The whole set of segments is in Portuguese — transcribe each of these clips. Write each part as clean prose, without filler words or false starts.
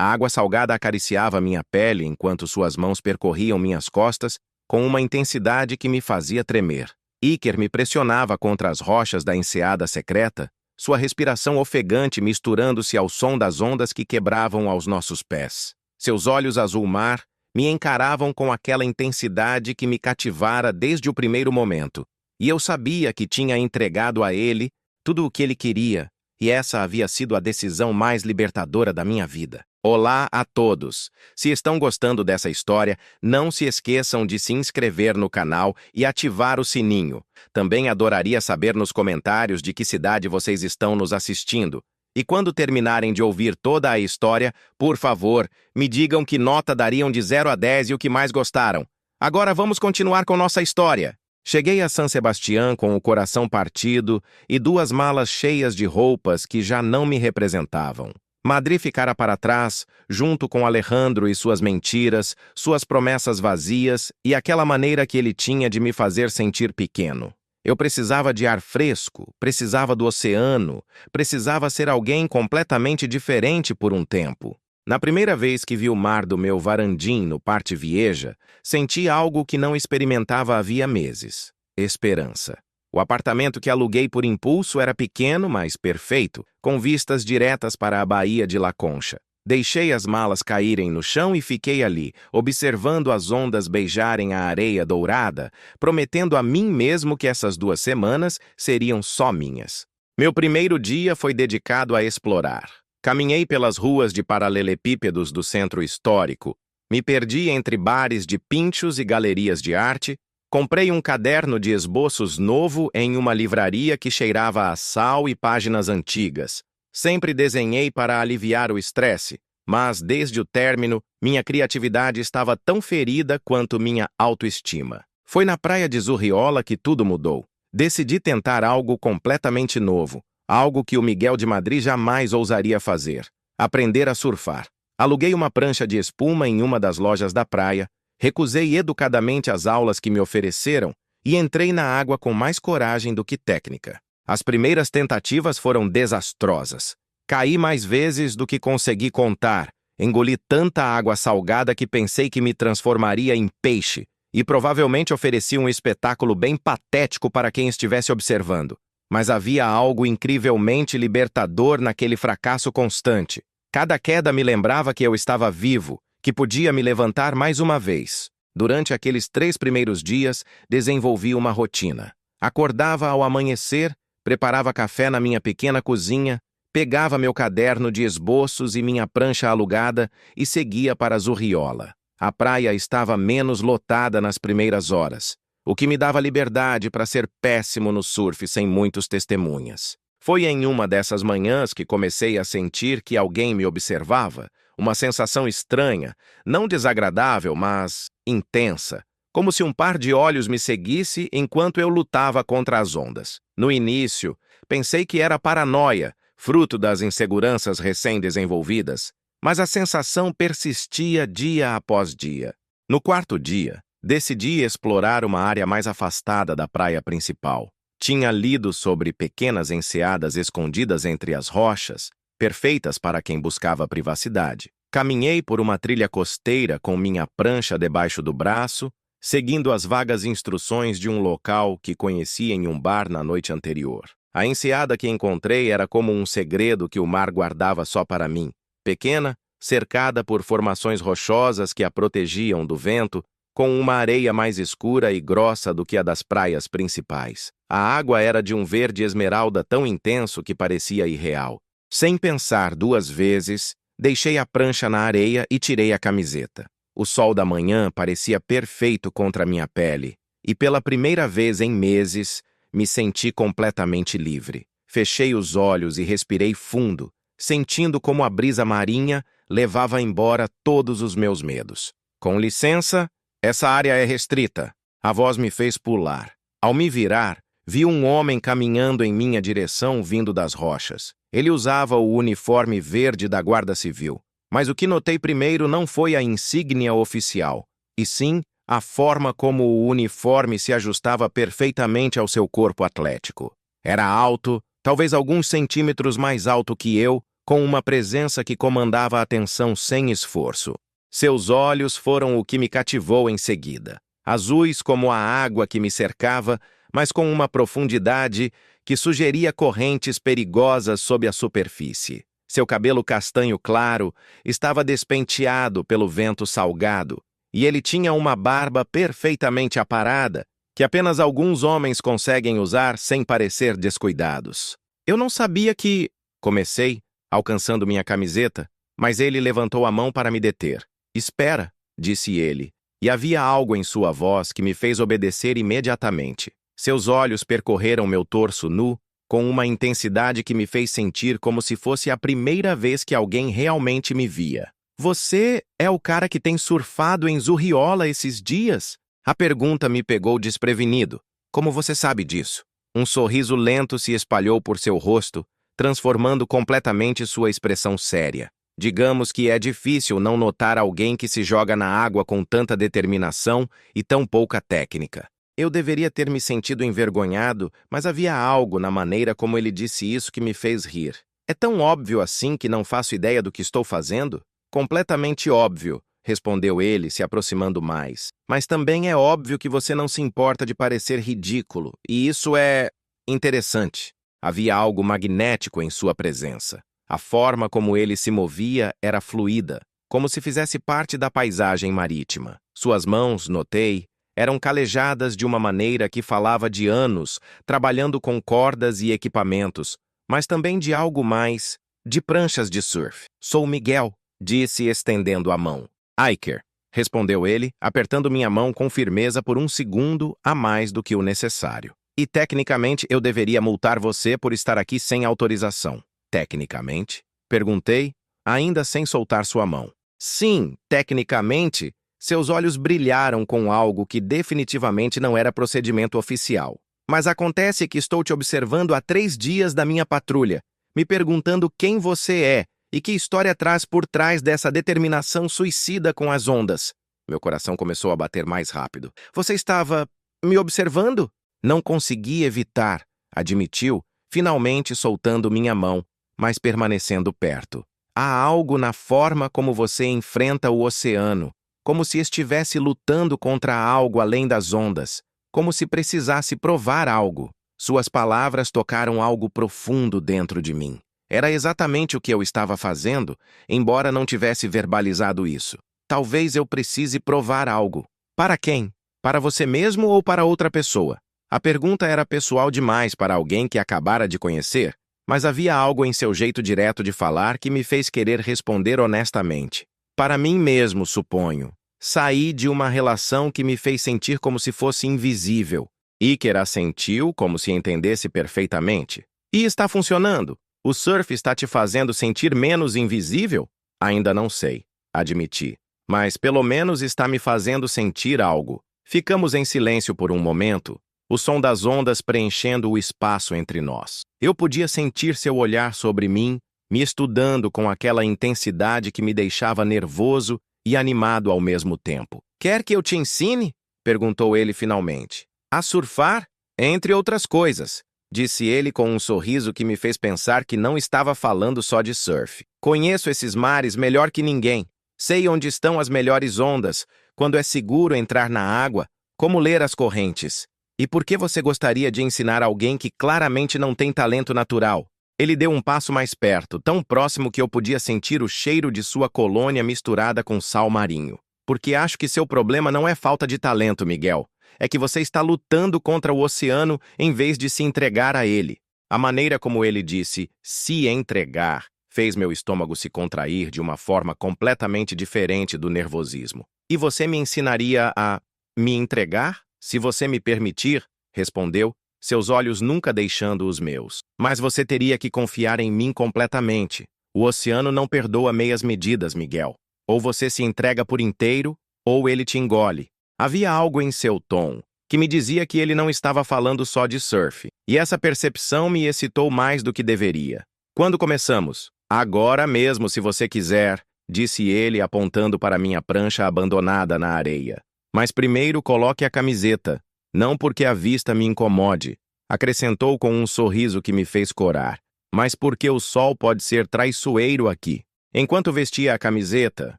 A água salgada acariciava minha pele enquanto suas mãos percorriam minhas costas com uma intensidade que me fazia tremer. Iker me pressionava contra as rochas da enseada secreta, sua respiração ofegante misturando-se ao som das ondas que quebravam aos nossos pés. Seus olhos azul-mar me encaravam com aquela intensidade que me cativara desde o primeiro momento, e eu sabia que tinha entregado a ele tudo o que ele queria, e essa havia sido a decisão mais libertadora da minha vida. Olá a todos! Se estão gostando dessa história, não se esqueçam de se inscrever no canal e ativar o sininho. Também adoraria saber nos comentários de que cidade vocês estão nos assistindo. E quando terminarem de ouvir toda a história, por favor, me digam que nota dariam de 0 a 10 e o que mais gostaram. Agora vamos continuar com nossa história. Cheguei a San Sebastián com o coração partido e 2 malas cheias de roupas que já não me representavam. Madrid ficara para trás, junto com Alejandro e suas mentiras, suas promessas vazias e aquela maneira que ele tinha de me fazer sentir pequeno. Eu precisava de ar fresco, precisava do oceano, precisava ser alguém completamente diferente por um tempo. Na primeira vez que vi o mar do meu Varandim no Parque Vieja, senti algo que não experimentava havia meses: esperança. O apartamento que aluguei por impulso era pequeno, mas perfeito, com vistas diretas para a Baía de La Concha. Deixei as malas caírem no chão e fiquei ali, observando as ondas beijarem a areia dourada, prometendo a mim mesmo que essas 2 semanas seriam só minhas. Meu primeiro dia foi dedicado a explorar. Caminhei pelas ruas de paralelepípedos do centro histórico, me perdi entre bares de pinchos e galerias de arte. Comprei um caderno de esboços novo em uma livraria que cheirava a sal e páginas antigas. Sempre desenhei para aliviar o estresse, mas desde o término, minha criatividade estava tão ferida quanto minha autoestima. Foi na praia de Zurriola que tudo mudou. Decidi tentar algo completamente novo, algo que o Miguel de Madrid jamais ousaria fazer: aprender a surfar. Aluguei uma prancha de espuma em uma das lojas da praia, recusei educadamente as aulas que me ofereceram e entrei na água com mais coragem do que técnica. As primeiras tentativas foram desastrosas. Caí mais vezes do que consegui contar, engoli tanta água salgada que pensei que me transformaria em peixe e provavelmente ofereci um espetáculo bem patético para quem estivesse observando. Mas havia algo incrivelmente libertador naquele fracasso constante. Cada queda me lembrava que eu estava vivo, que podia me levantar mais uma vez. Durante aqueles 3 primeiros dias, desenvolvi uma rotina. Acordava ao amanhecer, preparava café na minha pequena cozinha, pegava meu caderno de esboços e minha prancha alugada e seguia para Zurriola. A praia estava menos lotada nas primeiras horas, o que me dava liberdade para ser péssimo no surf sem muitos testemunhas. Foi em uma dessas manhãs que comecei a sentir que alguém me observava, uma sensação estranha, não desagradável, mas intensa, como se um par de olhos me seguisse enquanto eu lutava contra as ondas. No início, pensei que era paranoia, fruto das inseguranças recém-desenvolvidas, mas a sensação persistia dia após dia. No 4º dia, decidi explorar uma área mais afastada da praia principal. Tinha lido sobre pequenas enseadas escondidas entre as rochas, perfeitas para quem buscava privacidade. Caminhei por uma trilha costeira com minha prancha debaixo do braço, seguindo as vagas instruções de um local que conheci em um bar na noite anterior. A enseada que encontrei era como um segredo que o mar guardava só para mim. Pequena, cercada por formações rochosas que a protegiam do vento, com uma areia mais escura e grossa do que a das praias principais. A água era de um verde esmeralda tão intenso que parecia irreal. Sem pensar 2 vezes, deixei a prancha na areia e tirei a camiseta. O sol da manhã parecia perfeito contra minha pele, e pela primeira vez em meses, me senti completamente livre. Fechei os olhos e respirei fundo, sentindo como a brisa marinha levava embora todos os meus medos. Com licença, essa área é restrita. A voz me fez pular. Ao me virar, vi um homem caminhando em minha direção vindo das rochas. Ele usava o uniforme verde da Guarda Civil. Mas o que notei primeiro não foi a insígnia oficial, e sim a forma como o uniforme se ajustava perfeitamente ao seu corpo atlético. Era alto, talvez alguns centímetros mais alto que eu, com uma presença que comandava a atenção sem esforço. Seus olhos foram o que me cativou em seguida, azuis como a água que me cercava, mas com uma profundidade que sugeria correntes perigosas sob a superfície. Seu cabelo castanho claro estava despenteado pelo vento salgado, e ele tinha uma barba perfeitamente aparada, que apenas alguns homens conseguem usar sem parecer descuidados. Eu não sabia que... Comecei, alcançando minha camiseta, mas ele levantou a mão para me deter. Espera, disse ele, e havia algo em sua voz que me fez obedecer imediatamente. Seus olhos percorreram meu torso nu, com uma intensidade que me fez sentir como se fosse a primeira vez que alguém realmente me via. Você é o cara que tem surfado em Zurriola esses dias? A pergunta me pegou desprevenido. Como você sabe disso? Um sorriso lento se espalhou por seu rosto, transformando completamente sua expressão séria. Digamos que é difícil não notar alguém que se joga na água com tanta determinação e tão pouca técnica. Eu deveria ter me sentido envergonhado, mas havia algo na maneira como ele disse isso que me fez rir. É tão óbvio assim que não faço ideia do que estou fazendo? Completamente óbvio, respondeu ele, se aproximando mais. Mas também é óbvio que você não se importa de parecer ridículo, e isso é interessante. Havia algo magnético em sua presença. A forma como ele se movia era fluida, como se fizesse parte da paisagem marítima. Suas mãos, notei, eram calejadas de uma maneira que falava de anos, trabalhando com cordas e equipamentos, mas também de algo mais, de pranchas de surf. Sou Miguel, disse estendendo a mão. Iker, respondeu ele, apertando minha mão com firmeza por um segundo a mais do que o necessário. E tecnicamente eu deveria multar você por estar aqui sem autorização. Tecnicamente? Perguntei, ainda sem soltar sua mão. Sim, tecnicamente. Seus olhos brilharam com algo que definitivamente não era procedimento oficial. Mas acontece que estou te observando há 3 dias da minha patrulha, me perguntando quem você é e que história traz por trás dessa determinação suicida com as ondas. Meu coração começou a bater mais rápido. Você estava me observando? Não consegui evitar, admitiu, finalmente soltando minha mão, mas permanecendo perto. Há algo na forma como você enfrenta o oceano, como se estivesse lutando contra algo além das ondas, como se precisasse provar algo. Suas palavras tocaram algo profundo dentro de mim. Era exatamente o que eu estava fazendo, embora não tivesse verbalizado isso. Talvez eu precise provar algo. Para quem? Para você mesmo ou para outra pessoa? A pergunta era pessoal demais para alguém que acabara de conhecer, mas havia algo em seu jeito direto de falar que me fez querer responder honestamente. Para mim mesmo, suponho. Saí de uma relação que me fez sentir como se fosse invisível. Iker assentiu como se entendesse perfeitamente. E está funcionando? O surf está te fazendo sentir menos invisível? Ainda não sei, admiti. Mas pelo menos está me fazendo sentir algo. Ficamos em silêncio por um momento, o som das ondas preenchendo o espaço entre nós. Eu podia sentir seu olhar sobre mim, me estudando com aquela intensidade que me deixava nervoso e animado ao mesmo tempo. Quer que eu te ensine? Perguntou ele finalmente. A surfar? Entre outras coisas, disse ele com um sorriso que me fez pensar que não estava falando só de surf. Conheço esses mares melhor que ninguém. Sei onde estão as melhores ondas, quando é seguro entrar na água, como ler as correntes. E por que você gostaria de ensinar alguém que claramente não tem talento natural? Ele deu um passo mais perto, tão próximo que eu podia sentir o cheiro de sua colônia misturada com sal marinho. Porque acho que seu problema não é falta de talento, Miguel. É que você está lutando contra o oceano em vez de se entregar a ele. A maneira como ele disse "se entregar" fez meu estômago se contrair de uma forma completamente diferente do nervosismo. E você me ensinaria a me entregar? Se você me permitir, respondeu, seus olhos nunca deixando os meus. Mas você teria que confiar em mim completamente. O oceano não perdoa meias medidas, Miguel. Ou você se entrega por inteiro, ou ele te engole. Havia algo em seu tom que me dizia que ele não estava falando só de surf. E essa percepção me excitou mais do que deveria. Quando começamos? Agora mesmo, se você quiser, disse ele apontando para minha prancha abandonada na areia. Mas primeiro coloque a camiseta, não porque a vista me incomode, acrescentou com um sorriso que me fez corar. Mas por que o sol pode ser traiçoeiro aqui? Enquanto vestia a camiseta,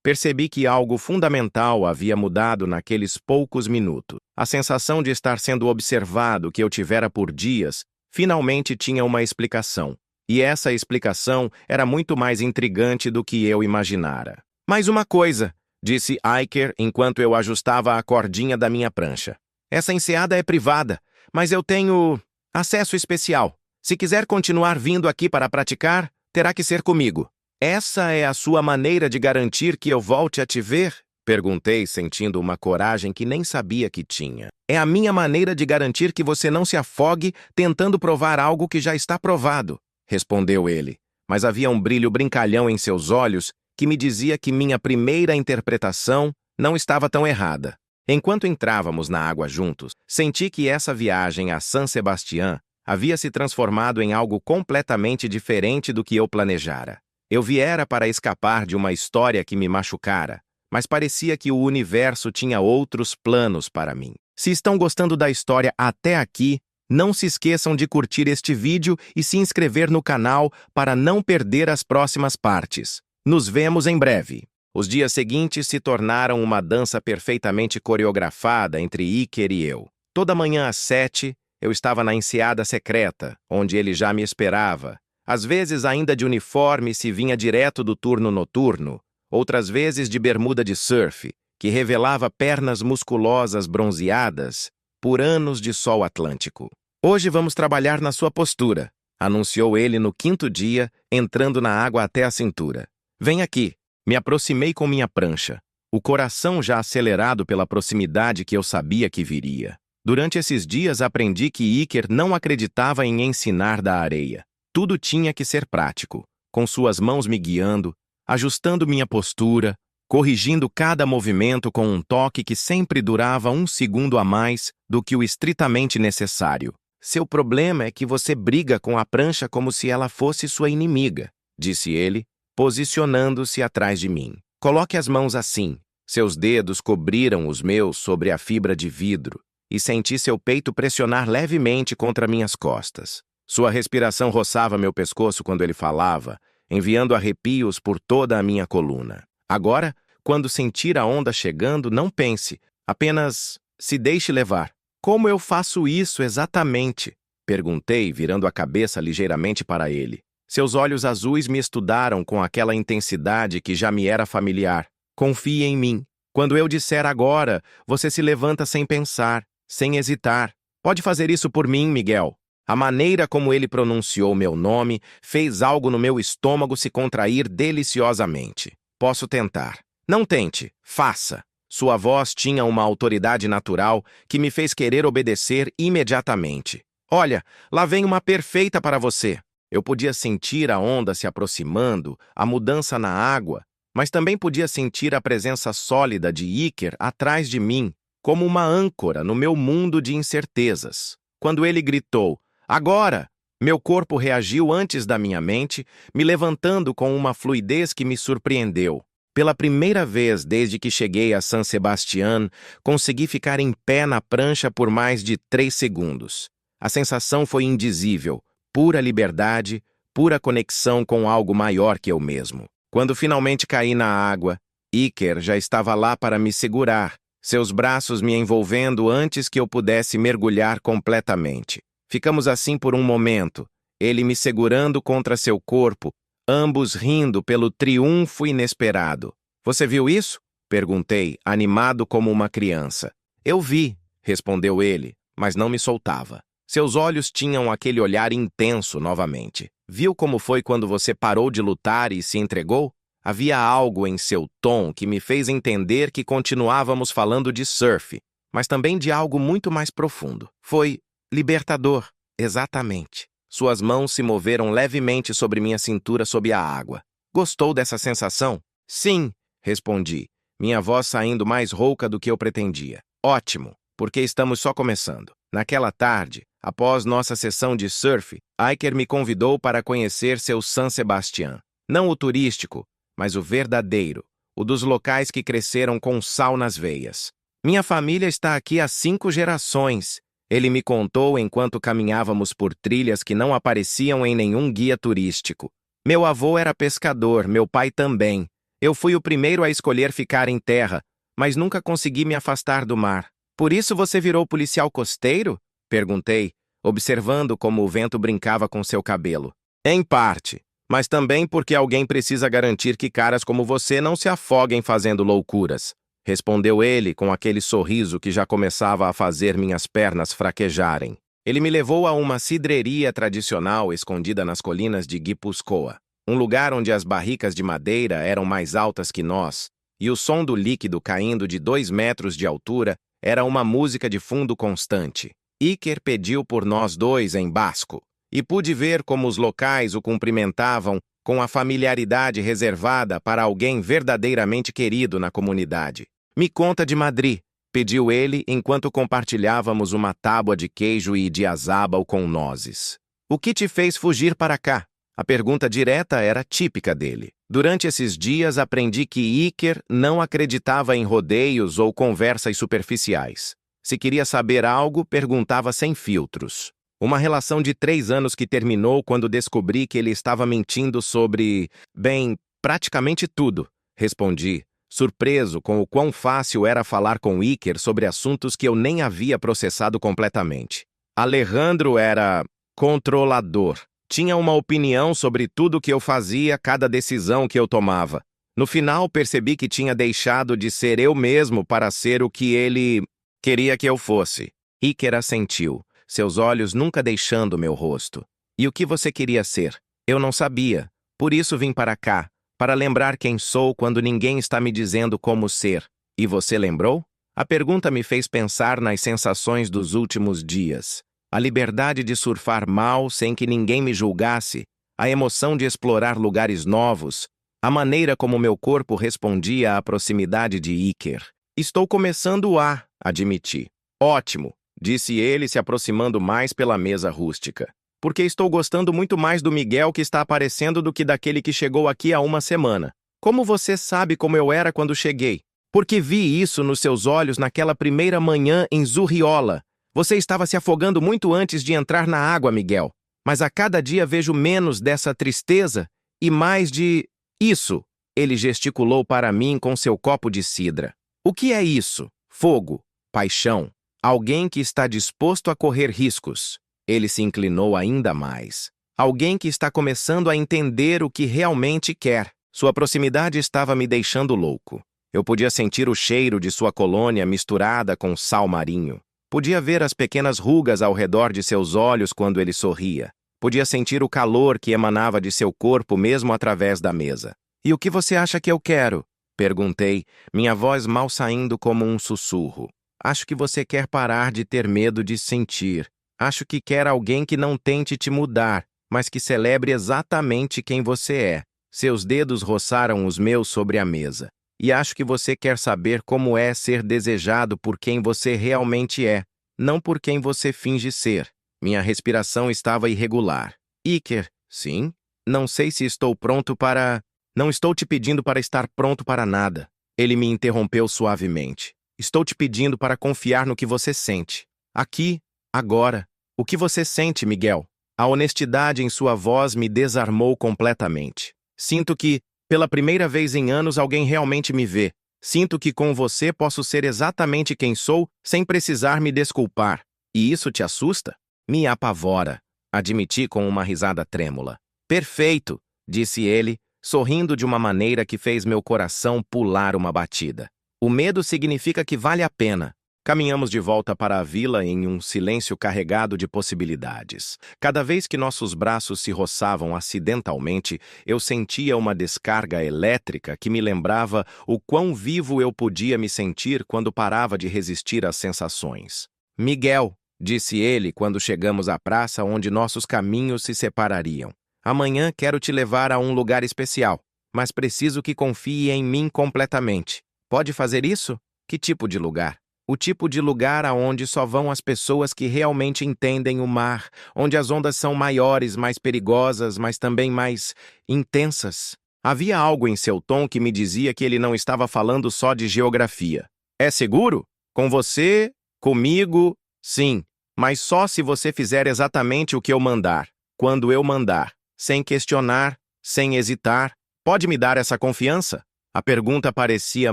percebi que algo fundamental havia mudado naqueles poucos minutos. A sensação de estar sendo observado que eu tivera por dias finalmente tinha uma explicação. E essa explicação era muito mais intrigante do que eu imaginara. Mais uma coisa, disse Iker enquanto eu ajustava a cordinha da minha prancha. Essa enseada é privada, mas eu tenho acesso especial. Se quiser continuar vindo aqui para praticar, terá que ser comigo. Essa é a sua maneira de garantir que eu volte a te ver? Perguntei, sentindo uma coragem que nem sabia que tinha. É a minha maneira de garantir que você não se afogue tentando provar algo que já está provado, respondeu ele. Mas havia um brilho brincalhão em seus olhos que me dizia que minha primeira interpretação não estava tão errada. Enquanto entrávamos na água juntos, senti que essa viagem a San Sebastián havia se transformado em algo completamente diferente do que eu planejara. Eu viera para escapar de uma história que me machucara, mas parecia que o universo tinha outros planos para mim. Se estão gostando da história até aqui, não se esqueçam de curtir este vídeo e se inscrever no canal para não perder as próximas partes. Nos vemos em breve. Os dias seguintes se tornaram uma dança perfeitamente coreografada entre Iker e eu. Toda manhã às 7, eu estava na enseada secreta, onde ele já me esperava. Às vezes ainda de uniforme se vinha direto do turno noturno, outras vezes de bermuda de surf, que revelava pernas musculosas bronzeadas por anos de sol atlântico. Hoje vamos trabalhar na sua postura, anunciou ele no 5º dia, entrando na água até a cintura. Vem aqui. Me aproximei com minha prancha, o coração já acelerado pela proximidade que eu sabia que viria. Durante esses dias aprendi que Iker não acreditava em ensinar da areia. Tudo tinha que ser prático, com suas mãos me guiando, ajustando minha postura, corrigindo cada movimento com um toque que sempre durava 1 segundo a mais do que o estritamente necessário. Seu problema é que você briga com a prancha como se ela fosse sua inimiga, disse ele, posicionando-se atrás de mim. Coloque as mãos assim. Seus dedos cobriram os meus sobre a fibra de vidro e senti seu peito pressionar levemente contra minhas costas. Sua respiração roçava meu pescoço quando ele falava, enviando arrepios por toda a minha coluna. Agora, quando sentir a onda chegando, não pense, apenas se deixe levar. Como eu faço isso exatamente? Perguntei, virando a cabeça ligeiramente para ele. Seus olhos azuis me estudaram com aquela intensidade que já me era familiar. Confie em mim. Quando eu disser agora, você se levanta sem pensar, sem hesitar. Pode fazer isso por mim, Miguel. A maneira como ele pronunciou meu nome fez algo no meu estômago se contrair deliciosamente. Posso tentar. Não tente, faça. Sua voz tinha uma autoridade natural que me fez querer obedecer imediatamente. Olha, lá vem uma perfeita para você. Eu podia sentir a onda se aproximando, a mudança na água, mas também podia sentir a presença sólida de Iker atrás de mim, como uma âncora no meu mundo de incertezas. Quando ele gritou, agora! Meu corpo reagiu antes da minha mente, me levantando com uma fluidez que me surpreendeu. Pela primeira vez desde que cheguei a San Sebastián, consegui ficar em pé na prancha por mais de 3 segundos. A sensação foi indizível. Pura liberdade, pura conexão com algo maior que eu mesmo. Quando finalmente caí na água, Iker já estava lá para me segurar, seus braços me envolvendo antes que eu pudesse mergulhar completamente. Ficamos assim por um momento, ele me segurando contra seu corpo, ambos rindo pelo triunfo inesperado. Você viu isso? Perguntei, animado como uma criança. Eu vi, respondeu ele, mas não me soltava. Seus olhos tinham aquele olhar intenso novamente. Viu como foi quando você parou de lutar e se entregou? Havia algo em seu tom que me fez entender que continuávamos falando de surf, mas também de algo muito mais profundo. Foi libertador, exatamente. Suas mãos se moveram levemente sobre minha cintura sob a água. Gostou dessa sensação? Sim, respondi, minha voz saindo mais rouca do que eu pretendia. Ótimo, porque estamos só começando. Naquela tarde, após nossa sessão de surf, Iker me convidou para conhecer seu San Sebastián. Não o turístico, mas o verdadeiro, o dos locais que cresceram com sal nas veias. Minha família está aqui há 5 gerações, Ele me contou enquanto caminhávamos por trilhas que não apareciam em nenhum guia turístico. Meu avô era pescador, meu pai também. Eu fui o primeiro a escolher ficar em terra, mas nunca consegui me afastar do mar. Por isso você virou policial costeiro? Perguntei, observando como o vento brincava com seu cabelo. Em parte, mas também porque alguém precisa garantir que caras como você não se afoguem fazendo loucuras. Respondeu ele com aquele sorriso que já começava a fazer minhas pernas fraquejarem. Ele me levou a uma cidreria tradicional escondida nas colinas de Guipúzcoa, um lugar onde as barricas de madeira eram mais altas que nós, e o som do líquido caindo de 2 metros de altura era uma música de fundo constante. Iker pediu por nós dois em basco, e pude ver como os locais o cumprimentavam com a familiaridade reservada para alguém verdadeiramente querido na comunidade. Me conta de Madrid, pediu ele enquanto compartilhávamos uma tábua de queijo e de azábal com nozes. O que te fez fugir para cá? A pergunta direta era típica dele. Durante esses dias aprendi que Iker não acreditava em rodeios ou conversas superficiais. Se queria saber algo, perguntava sem filtros. Uma relação de 3 anos que terminou quando descobri que ele estava mentindo sobre, bem, praticamente tudo, respondi, surpreso com o quão fácil era falar com Iker sobre assuntos que eu nem havia processado completamente. Alejandro era controlador. Tinha uma opinião sobre tudo que eu fazia, cada decisão que eu tomava. No final, percebi que tinha deixado de ser eu mesmo para ser o que ele queria que eu fosse. Iker assentiu, seus olhos nunca deixando meu rosto. E o que você queria ser? Eu não sabia. Por isso vim para cá, para lembrar quem sou quando ninguém está me dizendo como ser. E você lembrou? A pergunta me fez pensar nas sensações dos últimos dias. A liberdade de surfar mal sem que ninguém me julgasse, a emoção de explorar lugares novos, a maneira como meu corpo respondia à proximidade de Iker. Estou começando a, admiti. Ótimo, disse ele se aproximando mais pela mesa rústica. Porque estou gostando muito mais do Miguel que está aparecendo do que daquele que chegou aqui há uma semana. Como você sabe como eu era quando cheguei? Porque vi isso nos seus olhos naquela primeira manhã em Zurriola. Você estava se afogando muito antes de entrar na água, Miguel. Mas a cada dia vejo menos dessa tristeza e mais de... Isso, ele gesticulou para mim com seu copo de cidra. O que é isso? Fogo, paixão, alguém que está disposto a correr riscos. Ele se inclinou ainda mais. Alguém que está começando a entender o que realmente quer. Sua proximidade estava me deixando louco. Eu podia sentir o cheiro de sua colônia misturada com sal marinho. Podia ver as pequenas rugas ao redor de seus olhos quando ele sorria. Podia sentir o calor que emanava de seu corpo mesmo através da mesa. E o que você acha que eu quero? Perguntei, minha voz mal saindo como um sussurro. Acho que você quer parar de ter medo de sentir. Acho que quer alguém que não tente te mudar, mas que celebre exatamente quem você é. Seus dedos roçaram os meus sobre a mesa. E acho que você quer saber como é ser desejado por quem você realmente é, não por quem você finge ser. Minha respiração estava irregular. Iker, sim? Não sei se estou pronto para... Não estou te pedindo para estar pronto para nada. Ele me interrompeu suavemente. Estou te pedindo para confiar no que você sente. Aqui, agora. O que você sente, Miguel? A honestidade em sua voz me desarmou completamente. Sinto que, pela primeira vez em anos, alguém realmente me vê. Sinto que com você posso ser exatamente quem sou, sem precisar me desculpar. E isso te assusta? Me apavora, admiti com uma risada trêmula. Perfeito, disse ele, sorrindo de uma maneira que fez meu coração pular uma batida. O medo significa que vale a pena. Caminhamos de volta para a vila em um silêncio carregado de possibilidades. Cada vez que nossos braços se roçavam acidentalmente, eu sentia uma descarga elétrica que me lembrava o quão vivo eu podia me sentir quando parava de resistir às sensações. Miguel, disse ele quando chegamos à praça onde nossos caminhos se separariam. Amanhã quero te levar a um lugar especial, mas preciso que confie em mim completamente. Pode fazer isso? Que tipo de lugar? O tipo de lugar aonde só vão as pessoas que realmente entendem o mar, onde as ondas são maiores, mais perigosas, mas também mais intensas. Havia algo em seu tom que me dizia que ele não estava falando só de geografia. É seguro? Com você? Comigo? Sim. Mas só se você fizer exatamente o que eu mandar, quando eu mandar, sem questionar, sem hesitar. Pode me dar essa confiança? A pergunta parecia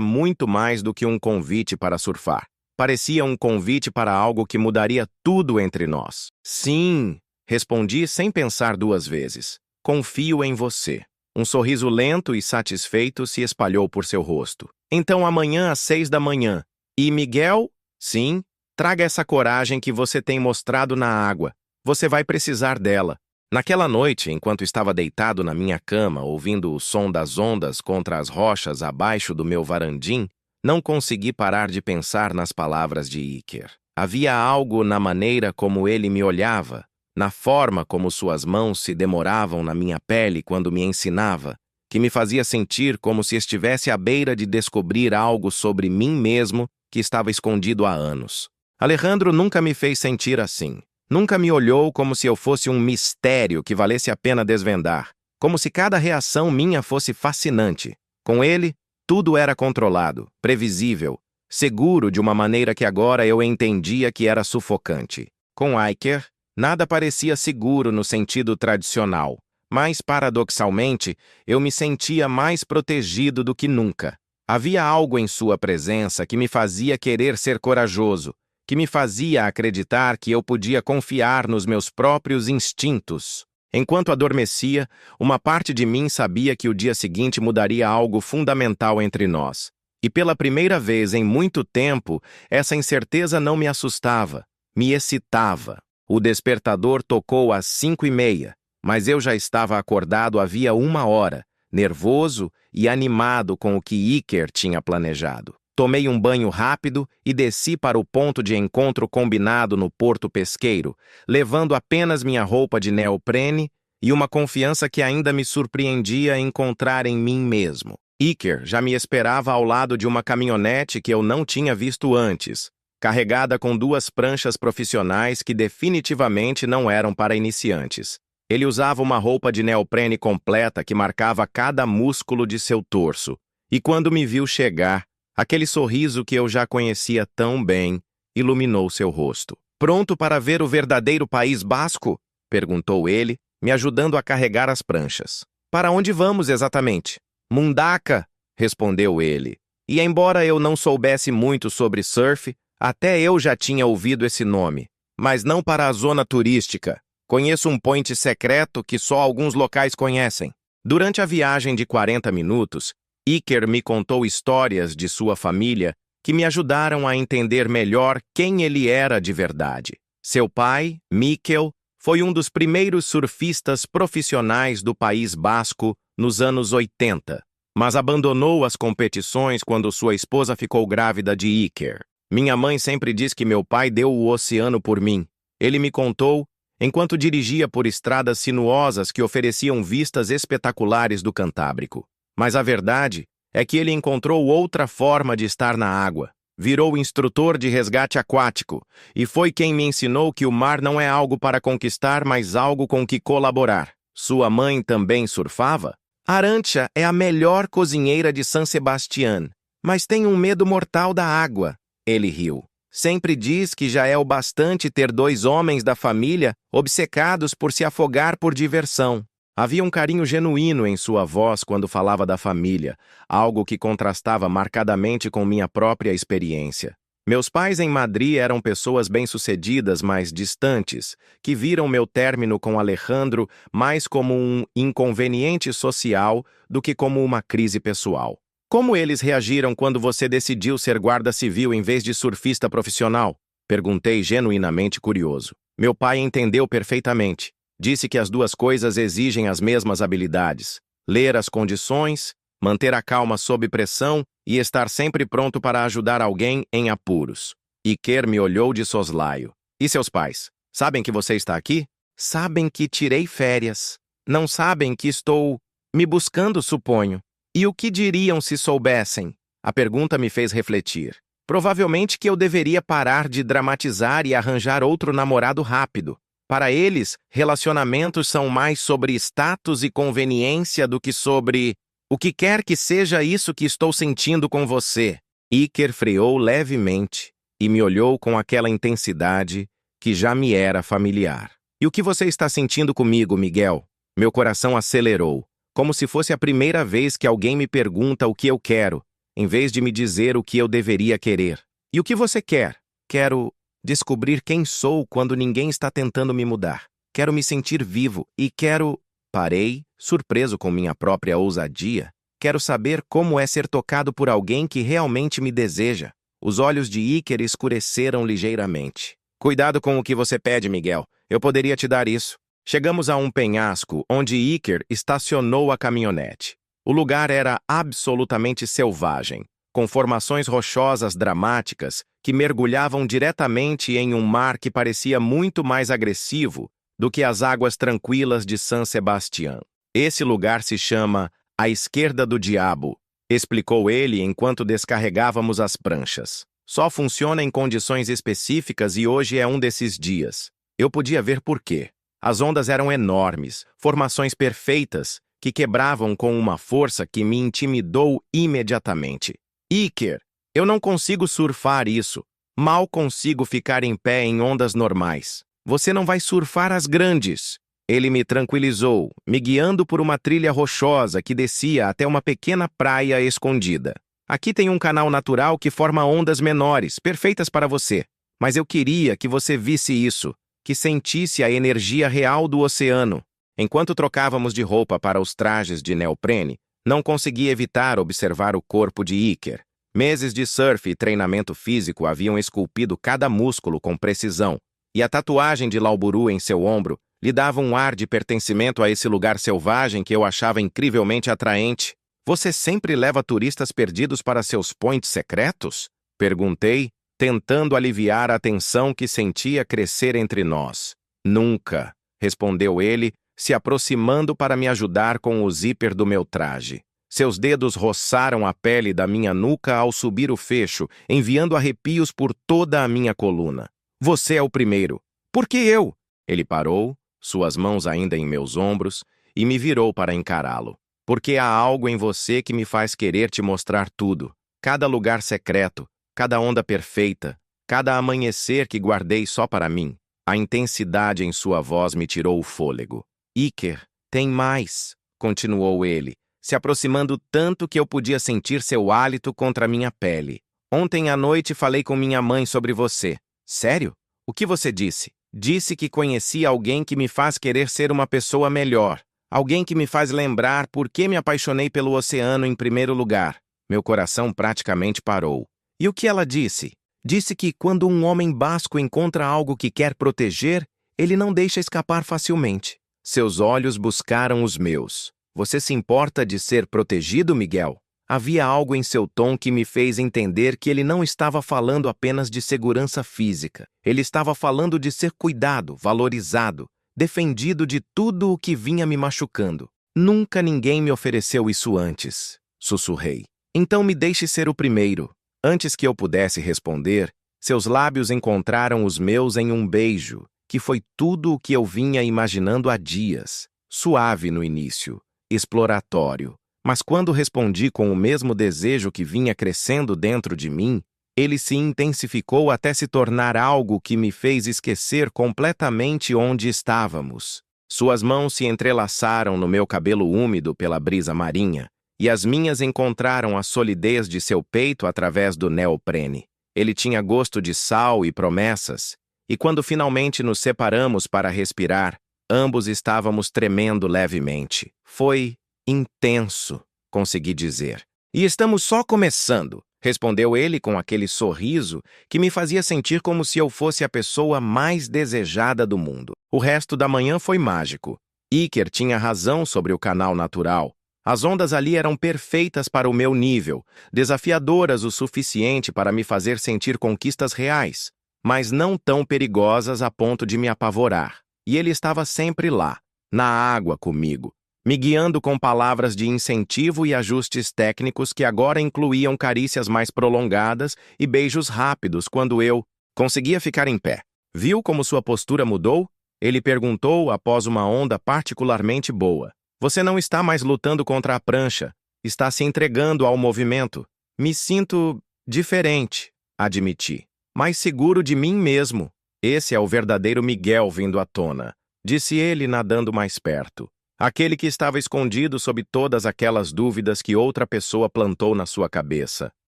muito mais do que um convite para surfar. Parecia um convite para algo que mudaria tudo entre nós. Sim, respondi sem pensar duas vezes. Confio em você. Um sorriso lento e satisfeito se espalhou por seu rosto. Então amanhã às 6 da manhã. E Miguel? Sim, traga essa coragem que você tem mostrado na água. Você vai precisar dela. Naquela noite, enquanto estava deitado na minha cama, ouvindo o som das ondas contra as rochas abaixo do meu varandim, não consegui parar de pensar nas palavras de Iker. Havia algo na maneira como ele me olhava, na forma como suas mãos se demoravam na minha pele quando me ensinava, que me fazia sentir como se estivesse à beira de descobrir algo sobre mim mesmo que estava escondido há anos. Alejandro nunca me fez sentir assim. Nunca me olhou como se eu fosse um mistério que valesse a pena desvendar, como se cada reação minha fosse fascinante. Com ele, tudo era controlado, previsível, seguro de uma maneira que agora eu entendia que era sufocante. Com Iker, nada parecia seguro no sentido tradicional, mas, paradoxalmente, eu me sentia mais protegido do que nunca. Havia algo em sua presença que me fazia querer ser corajoso, que me fazia acreditar que eu podia confiar nos meus próprios instintos. Enquanto adormecia, uma parte de mim sabia que o dia seguinte mudaria algo fundamental entre nós. E pela primeira vez em muito tempo, essa incerteza não me assustava, me excitava. O despertador tocou às 5:30, mas eu já estava acordado havia 1 hora, nervoso e animado com o que Iker tinha planejado. Tomei um banho rápido e desci para o ponto de encontro combinado no porto pesqueiro, levando apenas minha roupa de neoprene e uma confiança que ainda me surpreendia encontrar em mim mesmo. Iker já me esperava ao lado de uma caminhonete que eu não tinha visto antes, carregada com 2 pranchas profissionais que definitivamente não eram para iniciantes. Ele usava uma roupa de neoprene completa que marcava cada músculo de seu torso, e quando me viu chegar, aquele sorriso que eu já conhecia tão bem iluminou seu rosto. "Pronto para ver o verdadeiro País Basco?" perguntou ele, me ajudando a carregar as pranchas. "Para onde vamos exatamente?" "Mundaka", respondeu ele. E embora eu não soubesse muito sobre surf, até eu já tinha ouvido esse nome. Mas não para a zona turística. Conheço um point secreto que só alguns locais conhecem. Durante a viagem de 40 minutos, Iker me contou histórias de sua família que me ajudaram a entender melhor quem ele era de verdade. Seu pai, Mikel, foi um dos primeiros surfistas profissionais do País Basco nos anos 80, mas abandonou as competições quando sua esposa ficou grávida de Iker. Minha mãe sempre diz que meu pai deu o oceano por mim. Ele me contou enquanto dirigia por estradas sinuosas que ofereciam vistas espetaculares do Cantábrico. Mas a verdade é que ele encontrou outra forma de estar na água. Virou instrutor de resgate aquático e foi quem me ensinou que o mar não é algo para conquistar, mas algo com que colaborar. Sua mãe também surfava? Arantxa é a melhor cozinheira de San Sebastián, mas tem um medo mortal da água. Ele riu. Sempre diz que já é o bastante ter 2 homens da família obcecados por se afogar por diversão. Havia um carinho genuíno em sua voz quando falava da família, algo que contrastava marcadamente com minha própria experiência. Meus pais em Madrid eram pessoas bem-sucedidas, mas distantes, que viram meu término com Alejandro mais como um inconveniente social do que como uma crise pessoal. "Como eles reagiram quando você decidiu ser guarda civil em vez de surfista profissional?" perguntei genuinamente curioso. Meu pai entendeu perfeitamente. Disse que as 2 coisas exigem as mesmas habilidades: ler as condições, manter a calma sob pressão e estar sempre pronto para ajudar alguém em apuros. Iker me olhou de soslaio. "E seus pais? Sabem que você está aqui?" "Sabem que tirei férias. Não sabem que estou me buscando, suponho." "E o que diriam se soubessem?" A pergunta me fez refletir. Provavelmente que eu deveria parar de dramatizar e arranjar outro namorado rápido. Para eles, relacionamentos são mais sobre status e conveniência do que sobre o que quer que seja isso que estou sentindo com você. Iker freou levemente e me olhou com aquela intensidade que já me era familiar. E o que você está sentindo comigo, Miguel? Meu coração acelerou, como se fosse a primeira vez que alguém me pergunta o que eu quero, em vez de me dizer o que eu deveria querer. E o que você quer? Quero descobrir quem sou quando ninguém está tentando me mudar. Quero me sentir vivo e quero... Parei, surpreso com minha própria ousadia. Quero saber como é ser tocado por alguém que realmente me deseja. Os olhos de Iker escureceram ligeiramente. Cuidado com o que você pede, Miguel. Eu poderia te dar isso. Chegamos a um penhasco onde Iker estacionou a caminhonete. O lugar era absolutamente selvagem, com formações rochosas dramáticas que mergulhavam diretamente em um mar que parecia muito mais agressivo do que as águas tranquilas de San Sebastián. Esse lugar se chama A Esquerda do Diabo, explicou ele enquanto descarregávamos as pranchas. Só funciona em condições específicas e hoje é um desses dias. Eu podia ver por quê. As ondas eram enormes, formações perfeitas, que quebravam com uma força que me intimidou imediatamente. Iker, eu não consigo surfar isso. Mal consigo ficar em pé em ondas normais. Você não vai surfar as grandes. Ele me tranquilizou, me guiando por uma trilha rochosa que descia até uma pequena praia escondida. Aqui tem um canal natural que forma ondas menores, perfeitas para você. Mas eu queria que você visse isso, que sentisse a energia real do oceano. Enquanto trocávamos de roupa para os trajes de neoprene, não consegui evitar observar o corpo de Iker. Meses de surf e treinamento físico haviam esculpido cada músculo com precisão, e a tatuagem de Lauburu em seu ombro lhe dava um ar de pertencimento a esse lugar selvagem que eu achava incrivelmente atraente. Você sempre leva turistas perdidos para seus points secretos? Perguntei, tentando aliviar a tensão que sentia crescer entre nós. Nunca, respondeu ele, se aproximando para me ajudar com o zíper do meu traje. Seus dedos roçaram a pele da minha nuca ao subir o fecho, enviando arrepios por toda a minha coluna. Você é o primeiro. Por que eu? Ele parou, suas mãos ainda em meus ombros, e me virou para encará-lo. Porque há algo em você que me faz querer te mostrar tudo. Cada lugar secreto, cada onda perfeita, cada amanhecer que guardei só para mim. A intensidade em sua voz me tirou o fôlego. Iker, tem mais, continuou ele, se aproximando tanto que eu podia sentir seu hálito contra minha pele. Ontem à noite falei com minha mãe sobre você. Sério? O que você disse? Disse que conhecia alguém que me faz querer ser uma pessoa melhor. Alguém que me faz lembrar por que me apaixonei pelo oceano em primeiro lugar. Meu coração praticamente parou. E o que ela disse? Disse que quando um homem basco encontra algo que quer proteger, ele não deixa escapar facilmente. Seus olhos buscaram os meus. Você se importa de ser protegido, Miguel? Havia algo em seu tom que me fez entender que ele não estava falando apenas de segurança física. Ele estava falando de ser cuidado, valorizado, defendido de tudo o que vinha me machucando. Nunca ninguém me ofereceu isso antes, sussurrei. Então me deixe ser o primeiro. Antes que eu pudesse responder, seus lábios encontraram os meus em um beijo, que foi tudo o que eu vinha imaginando há dias. Suave no início, exploratório. Mas quando respondi com o mesmo desejo que vinha crescendo dentro de mim, ele se intensificou até se tornar algo que me fez esquecer completamente onde estávamos. Suas mãos se entrelaçaram no meu cabelo úmido pela brisa marinha, e as minhas encontraram a solidez de seu peito através do neoprene. Ele tinha gosto de sal e promessas, e quando finalmente nos separamos para respirar, ambos estávamos tremendo levemente. Foi intenso, consegui dizer. E estamos só começando, respondeu ele com aquele sorriso que me fazia sentir como se eu fosse a pessoa mais desejada do mundo. O resto da manhã foi mágico. Iker tinha razão sobre o canal natural. As ondas ali eram perfeitas para o meu nível, desafiadoras o suficiente para me fazer sentir conquistas reais, mas não tão perigosas a ponto de me apavorar. E ele estava sempre lá, na água comigo, me guiando com palavras de incentivo e ajustes técnicos que agora incluíam carícias mais prolongadas e beijos rápidos quando eu conseguia ficar em pé. Viu como sua postura mudou? Ele perguntou após uma onda particularmente boa. Você não está mais lutando contra a prancha, está se entregando ao movimento. Me sinto diferente, admiti, mais seguro de mim mesmo. Esse é o verdadeiro Miguel vindo à tona, disse ele nadando mais perto. Aquele que estava escondido sob todas aquelas dúvidas que outra pessoa plantou na sua cabeça.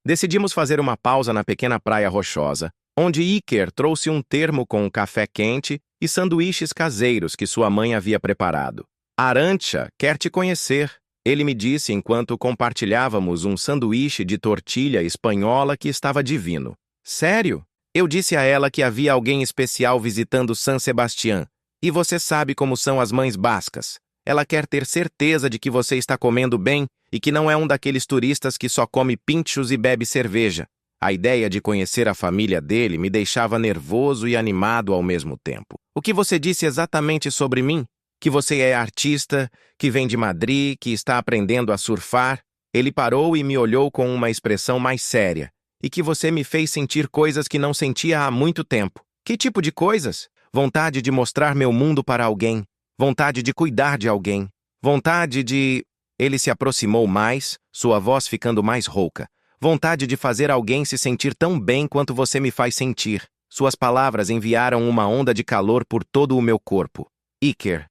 Decidimos fazer uma pausa na pequena praia rochosa, onde Iker trouxe um termo com um café quente e sanduíches caseiros que sua mãe havia preparado. Arantxa quer te conhecer, ele me disse enquanto compartilhávamos um sanduíche de tortilha espanhola que estava divino. Sério? Eu disse a ela que havia alguém especial visitando San Sebastián, e você sabe como são as mães bascas. Ela quer ter certeza de que você está comendo bem e que não é um daqueles turistas que só come pinchos e bebe cerveja. A ideia de conhecer a família dele me deixava nervoso e animado ao mesmo tempo. O que você disse exatamente sobre mim? Que você é artista, que vem de Madrid, que está aprendendo a surfar. Ele parou e me olhou com uma expressão mais séria. E que você me fez sentir coisas que não sentia há muito tempo. Que tipo de coisas? Vontade de mostrar meu mundo para alguém. Vontade de cuidar de alguém. Vontade de... Ele se aproximou mais, sua voz ficando mais rouca. Vontade de fazer alguém se sentir tão bem quanto você me faz sentir. Suas palavras enviaram uma onda de calor por todo o meu corpo. Iker,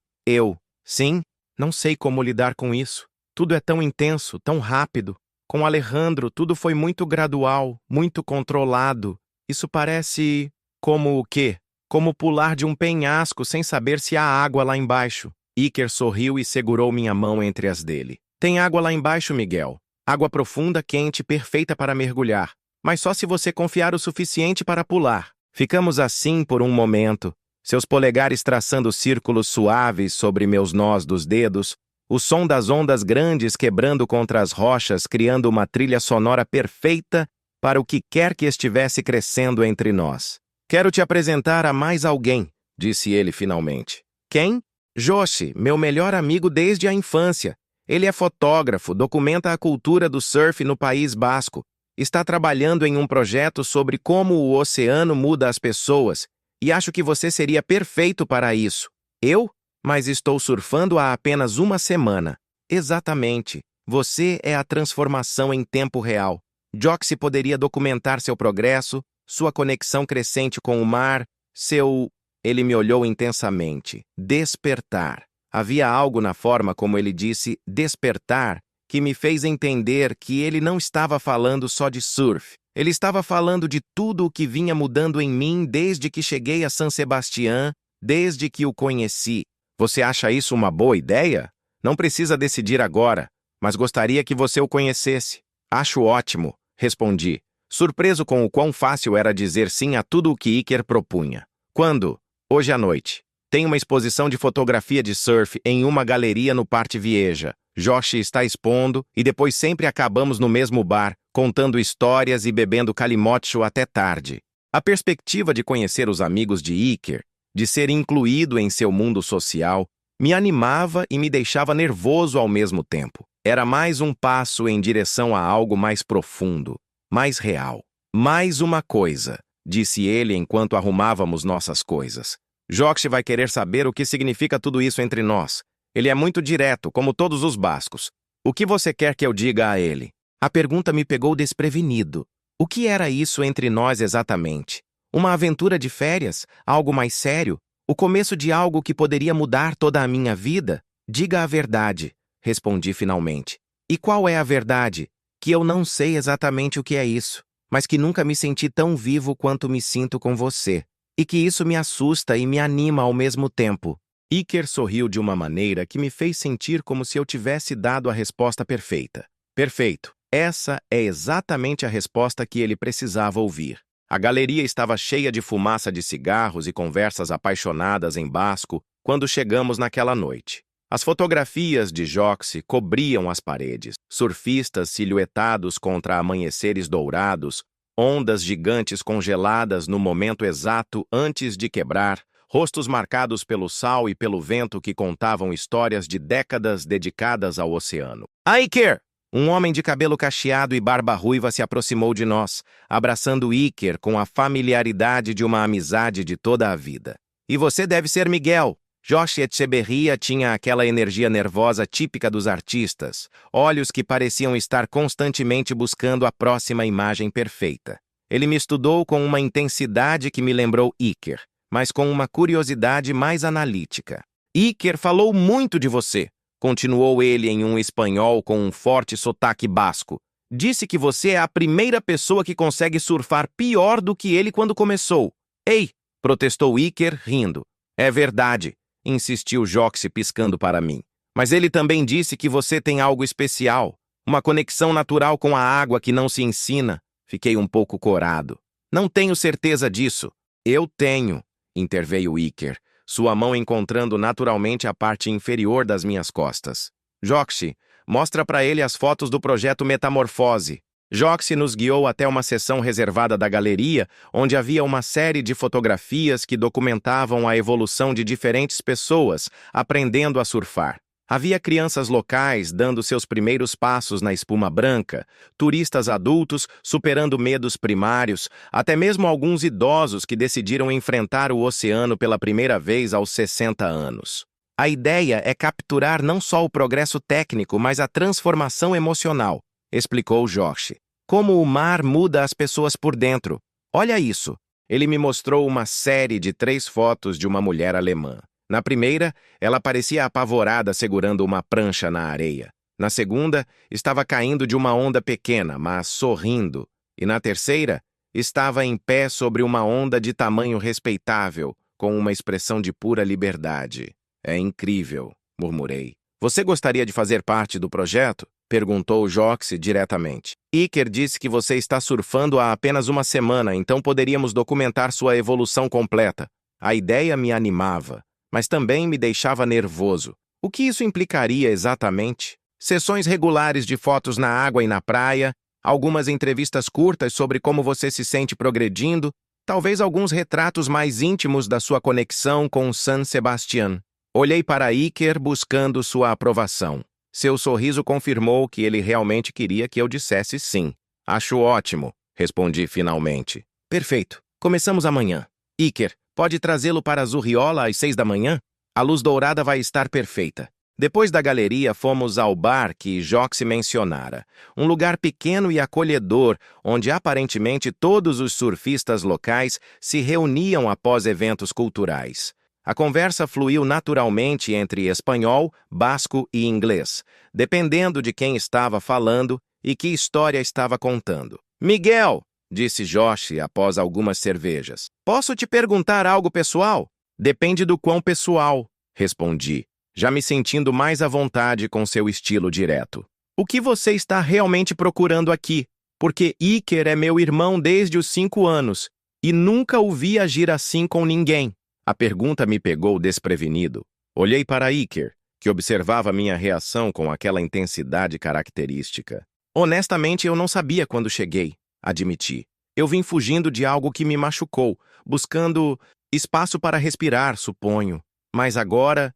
sim, não sei como lidar com isso. Tudo é tão intenso, tão rápido. Com Alejandro, tudo foi muito gradual, muito controlado. Isso parece... como o quê? Como pular de um penhasco sem saber se há água lá embaixo. Iker sorriu e segurou minha mão entre as dele. Tem água lá embaixo, Miguel. Água profunda, quente, perfeita para mergulhar. Mas só se você confiar o suficiente para pular. Ficamos assim por um momento, seus polegares traçando círculos suaves sobre meus nós dos dedos, o som das ondas grandes quebrando contra as rochas, criando uma trilha sonora perfeita para o que quer que estivesse crescendo entre nós. Quero te apresentar a mais alguém, disse ele finalmente. Quem? Joshi, meu melhor amigo desde a infância. Ele é fotógrafo, documenta a cultura do surf no País Basco. Está trabalhando em um projeto sobre como o oceano muda as pessoas, e acho que você seria perfeito para isso. Eu? Mas estou surfando há apenas uma semana. Exatamente. Você é a transformação em tempo real. Joxy poderia documentar seu progresso, sua conexão crescente com o mar, seu... Ele me olhou intensamente. Despertar. Havia algo na forma como ele disse despertar que me fez entender que ele não estava falando só de surf. Ele estava falando de tudo o que vinha mudando em mim desde que cheguei a San Sebastián, desde que o conheci. Você acha isso uma boa ideia? Não precisa decidir agora, mas gostaria que você o conhecesse. Acho ótimo, respondi, surpreso com o quão fácil era dizer sim a tudo o que Iker propunha. Quando? Hoje à noite. Tem uma exposição de fotografia de surf em uma galeria no Parte Vieja. Joshi está expondo e depois sempre acabamos no mesmo bar, contando histórias e bebendo calimocho até tarde. A perspectiva de conhecer os amigos de Iker, de ser incluído em seu mundo social, me animava e me deixava nervoso ao mesmo tempo. Era mais um passo em direção a algo mais profundo, mais real. Mais uma coisa, disse ele enquanto arrumávamos nossas coisas. Joxy vai querer saber o que significa tudo isso entre nós. Ele é muito direto, como todos os bascos. O que você quer que eu diga a ele? A pergunta me pegou desprevenido. O que era isso entre nós exatamente? Uma aventura de férias? Algo mais sério? O começo de algo que poderia mudar toda a minha vida? Diga a verdade, respondi finalmente. E qual é a verdade? Que eu não sei exatamente o que é isso, mas que nunca me senti tão vivo quanto me sinto com você. E que isso me assusta e me anima ao mesmo tempo. Iker sorriu de uma maneira que me fez sentir como se eu tivesse dado a resposta perfeita. Perfeito. Essa é exatamente a resposta que ele precisava ouvir. A galeria estava cheia de fumaça de cigarros e conversas apaixonadas em basco quando chegamos naquela noite. As fotografias de Joxy cobriam as paredes, surfistas silhuetados contra amanheceres dourados, ondas gigantes congeladas no momento exato antes de quebrar, rostos marcados pelo sal e pelo vento que contavam histórias de décadas dedicadas ao oceano. Iker! Um homem de cabelo cacheado e barba ruiva se aproximou de nós, abraçando Iker com a familiaridade de uma amizade de toda a vida. E você deve ser Miguel. Joshi Echeverria tinha aquela energia nervosa típica dos artistas, olhos que pareciam estar constantemente buscando a próxima imagem perfeita. Ele me estudou com uma intensidade que me lembrou Iker. mas com uma curiosidade mais analítica. Iker falou muito de você, continuou ele em um espanhol com um forte sotaque basco. Disse que você é a primeira pessoa que consegue surfar pior do que ele quando começou. Ei, protestou Iker, rindo. É verdade, insistiu Joxy piscando para mim. Mas ele também disse que você tem algo especial, uma conexão natural com a água que não se ensina. Fiquei um pouco corado. Não tenho certeza disso. Eu tenho, interveio Iker, sua mão encontrando naturalmente a parte inferior das minhas costas. Joxy, mostra para ele as fotos do projeto Metamorfose. Joxy nos guiou até uma seção reservada da galeria, onde havia uma série de fotografias que documentavam a evolução de diferentes pessoas aprendendo a surfar. Havia crianças locais dando seus primeiros passos na espuma branca, turistas adultos superando medos primários, até mesmo alguns idosos que decidiram enfrentar o oceano pela primeira vez aos 60 anos. A ideia é capturar não só o progresso técnico, mas a transformação emocional, explicou Joxy. Como o mar muda as pessoas por dentro. Olha isso. Ele me mostrou uma série de 3 fotos de uma mulher alemã. Na primeira, ela parecia apavorada segurando uma prancha na areia. Na segunda, estava caindo de uma onda pequena, mas sorrindo. E na terceira, estava em pé sobre uma onda de tamanho respeitável, com uma expressão de pura liberdade. É incrível, murmurei. Você gostaria de fazer parte do projeto? Perguntou Joxy diretamente. Iker disse que você está surfando há apenas uma semana, então poderíamos documentar sua evolução completa. A ideia me animava, mas também me deixava nervoso. O que isso implicaria exatamente? Sessões regulares de fotos na água e na praia, algumas entrevistas curtas sobre como você se sente progredindo, talvez alguns retratos mais íntimos da sua conexão com San Sebastián. Olhei para Iker buscando sua aprovação. Seu sorriso confirmou que ele realmente queria que eu dissesse sim. Acho ótimo, respondi finalmente. Perfeito. Começamos amanhã. Iker, pode trazê-lo para a Zurriola às 6 da manhã? A luz dourada vai estar perfeita. Depois da galeria, fomos ao bar que Joxy mencionara. Um lugar pequeno e acolhedor, onde aparentemente todos os surfistas locais se reuniam após eventos culturais. A conversa fluiu naturalmente entre espanhol, basco e inglês, dependendo de quem estava falando e que história estava contando. Miguel, disse Joxy após algumas cervejas. Posso te perguntar algo pessoal? Depende do quão pessoal, respondi, já me sentindo mais à vontade com seu estilo direto. O que você está realmente procurando aqui? Porque Iker é meu irmão desde os 5 anos e nunca o vi agir assim com ninguém. A pergunta me pegou desprevenido. Olhei para Iker, que observava minha reação com aquela intensidade característica. Honestamente, eu não sabia quando cheguei, admiti. Eu vim fugindo de algo que me machucou, buscando espaço para respirar, suponho. Mas agora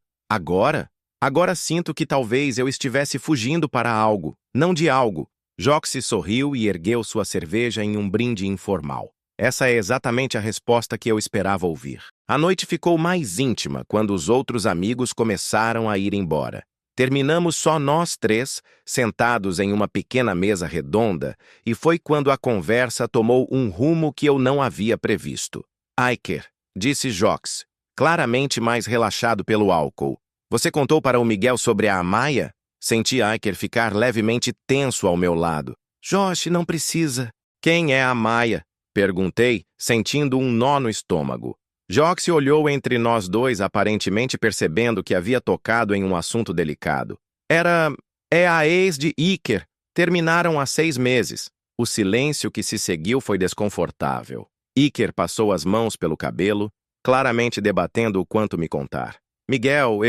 sinto que talvez eu estivesse fugindo para algo, não de algo. Joxy sorriu e ergueu sua cerveja em um brinde informal. Essa é exatamente a resposta que eu esperava ouvir. A noite ficou mais íntima quando os outros amigos começaram a ir embora. Terminamos só nós 3, sentados em uma pequena mesa redonda, e foi quando a conversa tomou um rumo que eu não havia previsto. Iker, disse Joxy, claramente mais relaxado pelo álcool. Você contou para o Miguel sobre a Amaya? Senti Iker ficar levemente tenso ao meu lado. Joxy, não precisa. Quem é a Amaya? Perguntei, sentindo um nó no estômago. Joxy olhou entre nós dois, aparentemente percebendo que havia tocado em um assunto delicado. É a ex de Iker. Terminaram há 6 meses. O silêncio que se seguiu foi desconfortável. Iker passou as mãos pelo cabelo, claramente debatendo o quanto me contar. Miguel,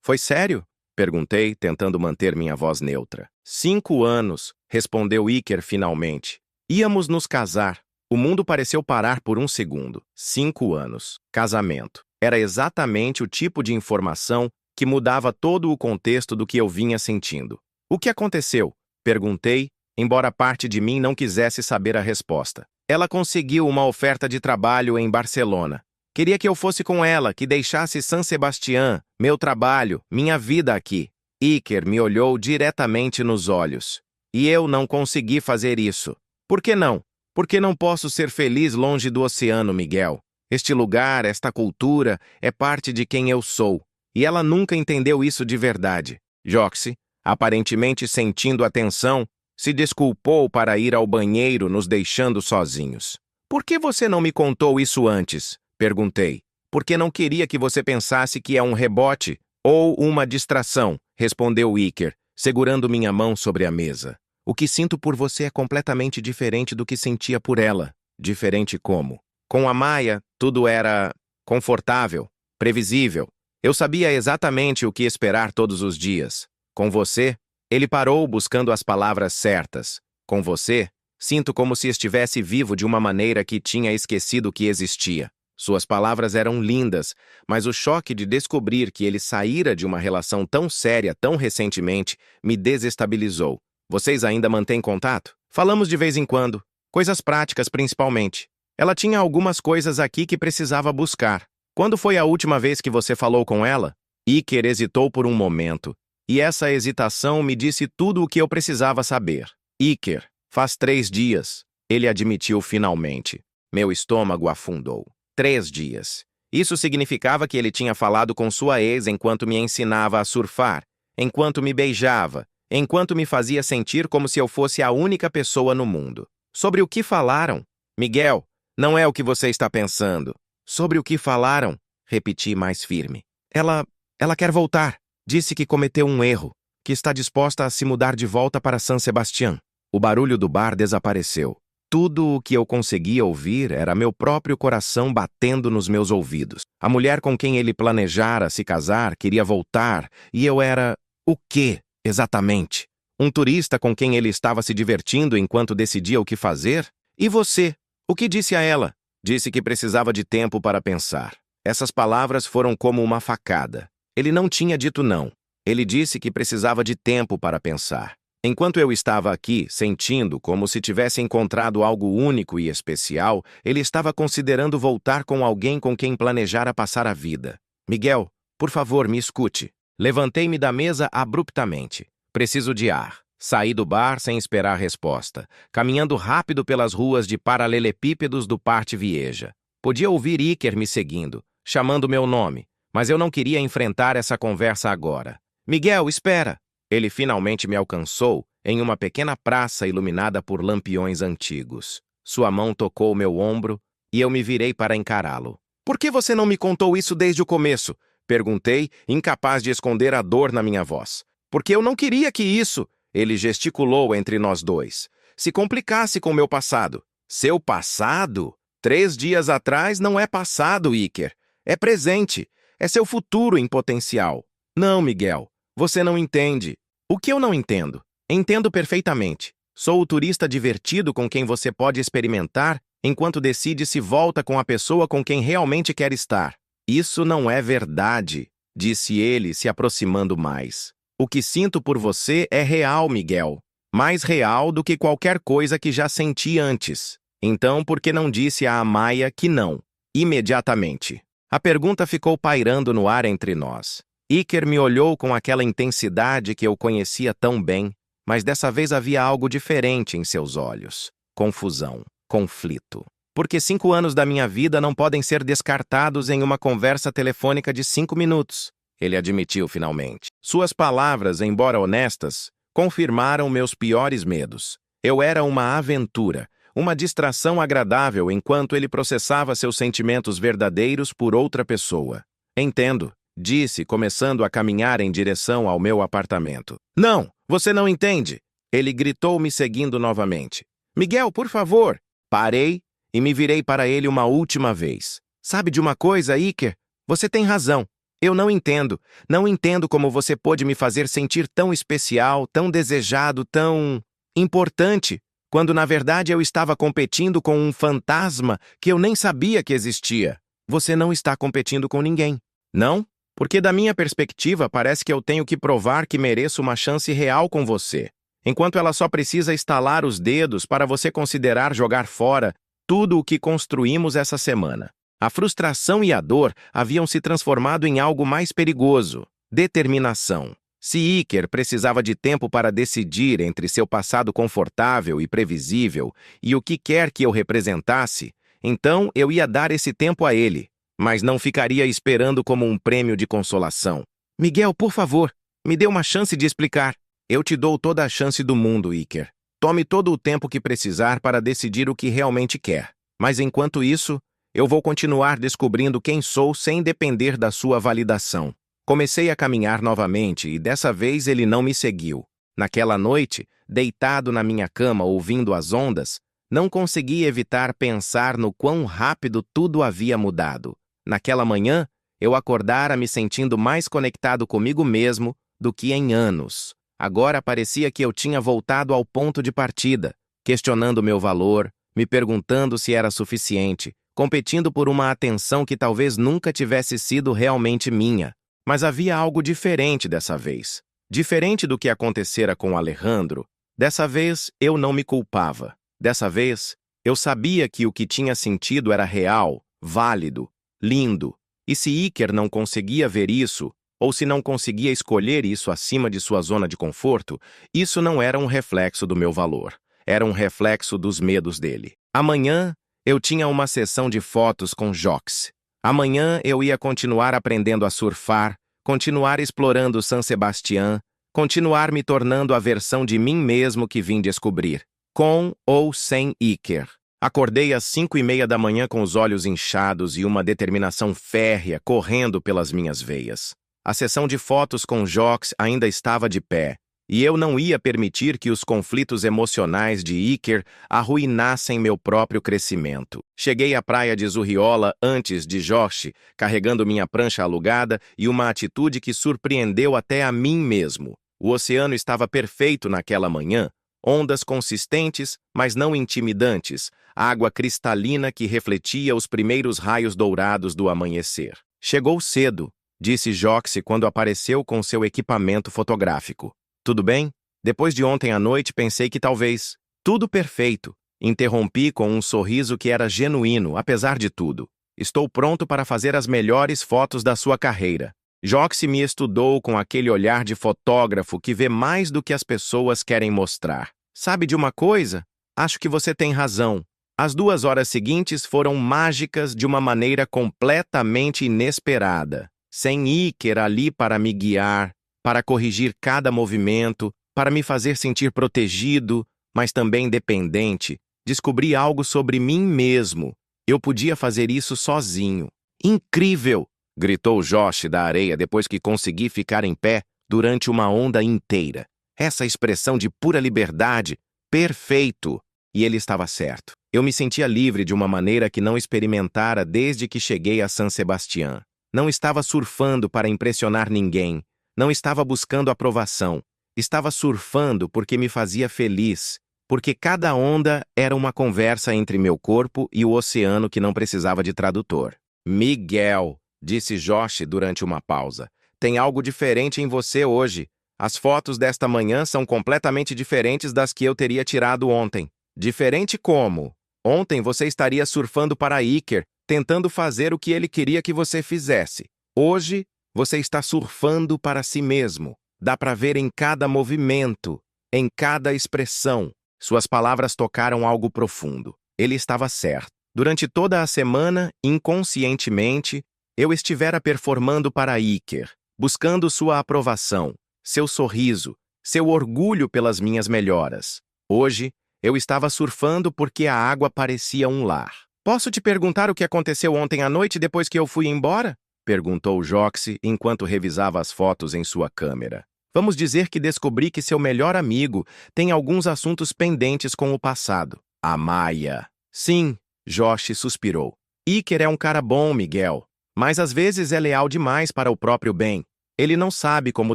Foi sério? Perguntei, tentando manter minha voz neutra. 5 anos, respondeu Iker finalmente. Íamos nos casar. O mundo pareceu parar por um segundo. 5 anos. Casamento. Era exatamente o tipo de informação que mudava todo o contexto do que eu vinha sentindo. O que aconteceu? Perguntei, embora parte de mim não quisesse saber a resposta. Ela conseguiu uma oferta de trabalho em Barcelona. Queria que eu fosse com ela, que deixasse San Sebastián, meu trabalho, minha vida aqui. Iker me olhou diretamente nos olhos. E eu não consegui fazer isso. Por que não? Porque não posso ser feliz longe do oceano, Miguel. Este lugar, esta cultura, é parte de quem eu sou. E ela nunca entendeu isso de verdade. Joxy, aparentemente sentindo a tensão, se desculpou para ir ao banheiro, nos deixando sozinhos. Por que você não me contou isso antes? Perguntei. Porque não queria que você pensasse que é um rebote ou uma distração, respondeu Iker, segurando minha mão sobre a mesa. O que sinto por você é completamente diferente do que sentia por ela. Diferente como? Com a Maya, tudo era confortável, previsível. Eu sabia exatamente o que esperar todos os dias. Com você, ele parou buscando as palavras certas. Com você, sinto como se estivesse vivo de uma maneira que tinha esquecido que existia. Suas palavras eram lindas, mas o choque de descobrir que ele saíra de uma relação tão séria tão recentemente me desestabilizou. Vocês ainda mantêm contato? Falamos de vez em quando. Coisas práticas, principalmente. Ela tinha algumas coisas aqui que precisava buscar. Quando foi a última vez que você falou com ela? Iker hesitou por um momento, e essa hesitação me disse tudo o que eu precisava saber. Iker, faz 3 dias, ele admitiu finalmente. Meu estômago afundou. 3 dias. Isso significava que ele tinha falado com sua ex enquanto me ensinava a surfar, enquanto me beijava, enquanto me fazia sentir como se eu fosse a única pessoa no mundo. Sobre o que falaram? Miguel, não é o que você está pensando. Sobre o que falaram? Repeti mais firme. Ela quer voltar. Disse que cometeu um erro, que está disposta a se mudar de volta para San Sebastián. O barulho do bar desapareceu. Tudo o que eu conseguia ouvir era meu próprio coração batendo nos meus ouvidos. A mulher com quem ele planejara se casar queria voltar, e eu era... o quê, exatamente? Um turista com quem ele estava se divertindo enquanto decidia o que fazer? E você? O que disse a ela? Disse que precisava de tempo para pensar. Essas palavras foram como uma facada. Ele não tinha dito não. Ele disse que precisava de tempo para pensar. Enquanto eu estava aqui, sentindo como se tivesse encontrado algo único e especial, ele estava considerando voltar com alguém com quem planejara passar a vida. Miguel, por favor, me escute. Levantei-me da mesa abruptamente. Preciso de ar. Saí do bar sem esperar resposta, caminhando rápido pelas ruas de paralelepípedos do Parte Vieja. Podia ouvir Iker me seguindo, chamando meu nome, mas eu não queria enfrentar essa conversa agora. Miguel, espera! Ele finalmente me alcançou em uma pequena praça iluminada por lampiões antigos. Sua mão tocou meu ombro e eu me virei para encará-lo. Por que você não me contou isso desde o começo? Perguntei, incapaz de esconder a dor na minha voz. Porque eu não queria que isso... Ele gesticulou entre nós dois. Se complicasse com meu passado. Seu passado? 3 dias atrás não é passado, Iker. É presente. É seu futuro em potencial. Não, Miguel. Você não entende. O que eu não entendo? Entendo perfeitamente. Sou o turista divertido com quem você pode experimentar enquanto decide se volta com a pessoa com quem realmente quer estar. Isso não é verdade, disse ele, se aproximando mais. O que sinto por você é real, Miguel. Mais real do que qualquer coisa que já senti antes. Então, por que não disse a Amaya que não? Imediatamente. A pergunta ficou pairando no ar entre nós. Iker me olhou com aquela intensidade que eu conhecia tão bem, mas dessa vez havia algo diferente em seus olhos. Confusão, conflito. Porque 5 anos da minha vida não podem ser descartados em uma conversa telefônica de 5 minutos. Ele admitiu finalmente. Suas palavras, embora honestas, confirmaram meus piores medos. Eu era uma aventura, uma distração agradável enquanto ele processava seus sentimentos verdadeiros por outra pessoa. Entendo, disse, começando a caminhar em direção ao meu apartamento. Não, você não entende! Ele gritou, me seguindo novamente. Miguel, por favor! Parei e me virei para ele uma última vez. Sabe de uma coisa, Iker? Você tem razão. Eu não entendo. Não entendo como você pôde me fazer sentir tão especial, tão desejado, tão... importante, quando na verdade eu estava competindo com um fantasma que eu nem sabia que existia. Você não está competindo com ninguém. Não? Porque da minha perspectiva parece que eu tenho que provar que mereço uma chance real com você. Enquanto ela só precisa estalar os dedos para você considerar jogar fora tudo o que construímos essa semana. A frustração e a dor haviam se transformado em algo mais perigoso. Determinação. Se Iker precisava de tempo para decidir entre seu passado confortável e previsível e o que quer que eu representasse, Então eu ia dar esse tempo a ele, mas não ficaria esperando como um prêmio de consolação. Miguel, por favor, me dê uma chance de explicar. Eu te dou toda a chance do mundo, Iker. Tome todo o tempo que precisar para decidir o que realmente quer. Mas enquanto isso, eu vou continuar descobrindo quem sou sem depender da sua validação. Comecei a caminhar novamente e dessa vez ele não me seguiu. Naquela noite, deitado na minha cama ouvindo as ondas, não consegui evitar pensar no quão rápido tudo havia mudado. Naquela manhã, eu acordara me sentindo mais conectado comigo mesmo do que em anos. Agora parecia que eu tinha voltado ao ponto de partida, questionando meu valor, me perguntando se era suficiente, competindo por uma atenção que talvez nunca tivesse sido realmente minha. Mas havia algo diferente dessa vez. Diferente do que acontecera com Alejandro, dessa vez eu não me culpava. Dessa vez, eu sabia que o que tinha sentido era real, válido, lindo. E se Iker não conseguia ver isso, ou se não conseguia escolher isso acima de sua zona de conforto, isso não era um reflexo do meu valor. Era um reflexo dos medos dele. Amanhã, eu tinha uma sessão de fotos com Jox. Amanhã eu ia continuar aprendendo a surfar, continuar explorando San Sebastián, continuar me tornando a versão de mim mesmo que vim descobrir, com ou sem Iker. Acordei às 5:30 da manhã com os olhos inchados e uma determinação férrea correndo pelas minhas veias. A sessão de fotos com Jox ainda estava de pé, e eu não ia permitir que os conflitos emocionais de Iker arruinassem meu próprio crescimento. Cheguei à praia de Zurriola antes de Josh, carregando minha prancha alugada e uma atitude que surpreendeu até a mim mesmo. O oceano estava perfeito naquela manhã, ondas consistentes, mas não intimidantes, água cristalina que refletia os primeiros raios dourados do amanhecer. Chegou cedo, disse Joxy quando apareceu com seu equipamento fotográfico. Tudo bem? Depois de ontem à noite pensei que talvez... Tudo perfeito. Interrompi com um sorriso que era genuíno, apesar de tudo. Estou pronto para fazer as melhores fotos da sua carreira. Joxy me estudou com aquele olhar de fotógrafo que vê mais do que as pessoas querem mostrar. Sabe de uma coisa? Acho que você tem razão. As 2 horas seguintes foram mágicas de uma maneira completamente inesperada. Sem Iker ali para me guiar, para corrigir cada movimento, para me fazer sentir protegido, mas também dependente, descobri algo sobre mim mesmo. Eu podia fazer isso sozinho. Incrível! Gritou Josh da areia depois que consegui ficar em pé durante uma onda inteira. Essa expressão de pura liberdade, perfeito! E ele estava certo. Eu me sentia livre de uma maneira que não experimentara desde que cheguei a San Sebastián. Não estava surfando para impressionar ninguém. Não estava buscando aprovação. Estava surfando porque me fazia feliz. Porque cada onda era uma conversa entre meu corpo e o oceano que não precisava de tradutor. Miguel, disse Josh durante uma pausa. Tem algo diferente em você hoje. As fotos desta manhã são completamente diferentes das que eu teria tirado ontem. Diferente como? Ontem você estaria surfando para Iker, tentando fazer o que ele queria que você fizesse. Hoje, você está surfando para si mesmo. Dá para ver em cada movimento, em cada expressão. Suas palavras tocaram algo profundo. Ele estava certo. Durante toda a semana, inconscientemente, eu estivera performando para Iker, buscando sua aprovação, seu sorriso, seu orgulho pelas minhas melhoras. Hoje, eu estava surfando porque a água parecia um lar. Posso te perguntar o que aconteceu ontem à noite depois que eu fui embora? Perguntou Joxy enquanto revisava as fotos em sua câmera. Vamos dizer que descobri que seu melhor amigo tem alguns assuntos pendentes com o passado. A Maia. Sim, Josh suspirou. Iker é um cara bom, Miguel, mas às vezes é leal demais para o próprio bem. Ele não sabe como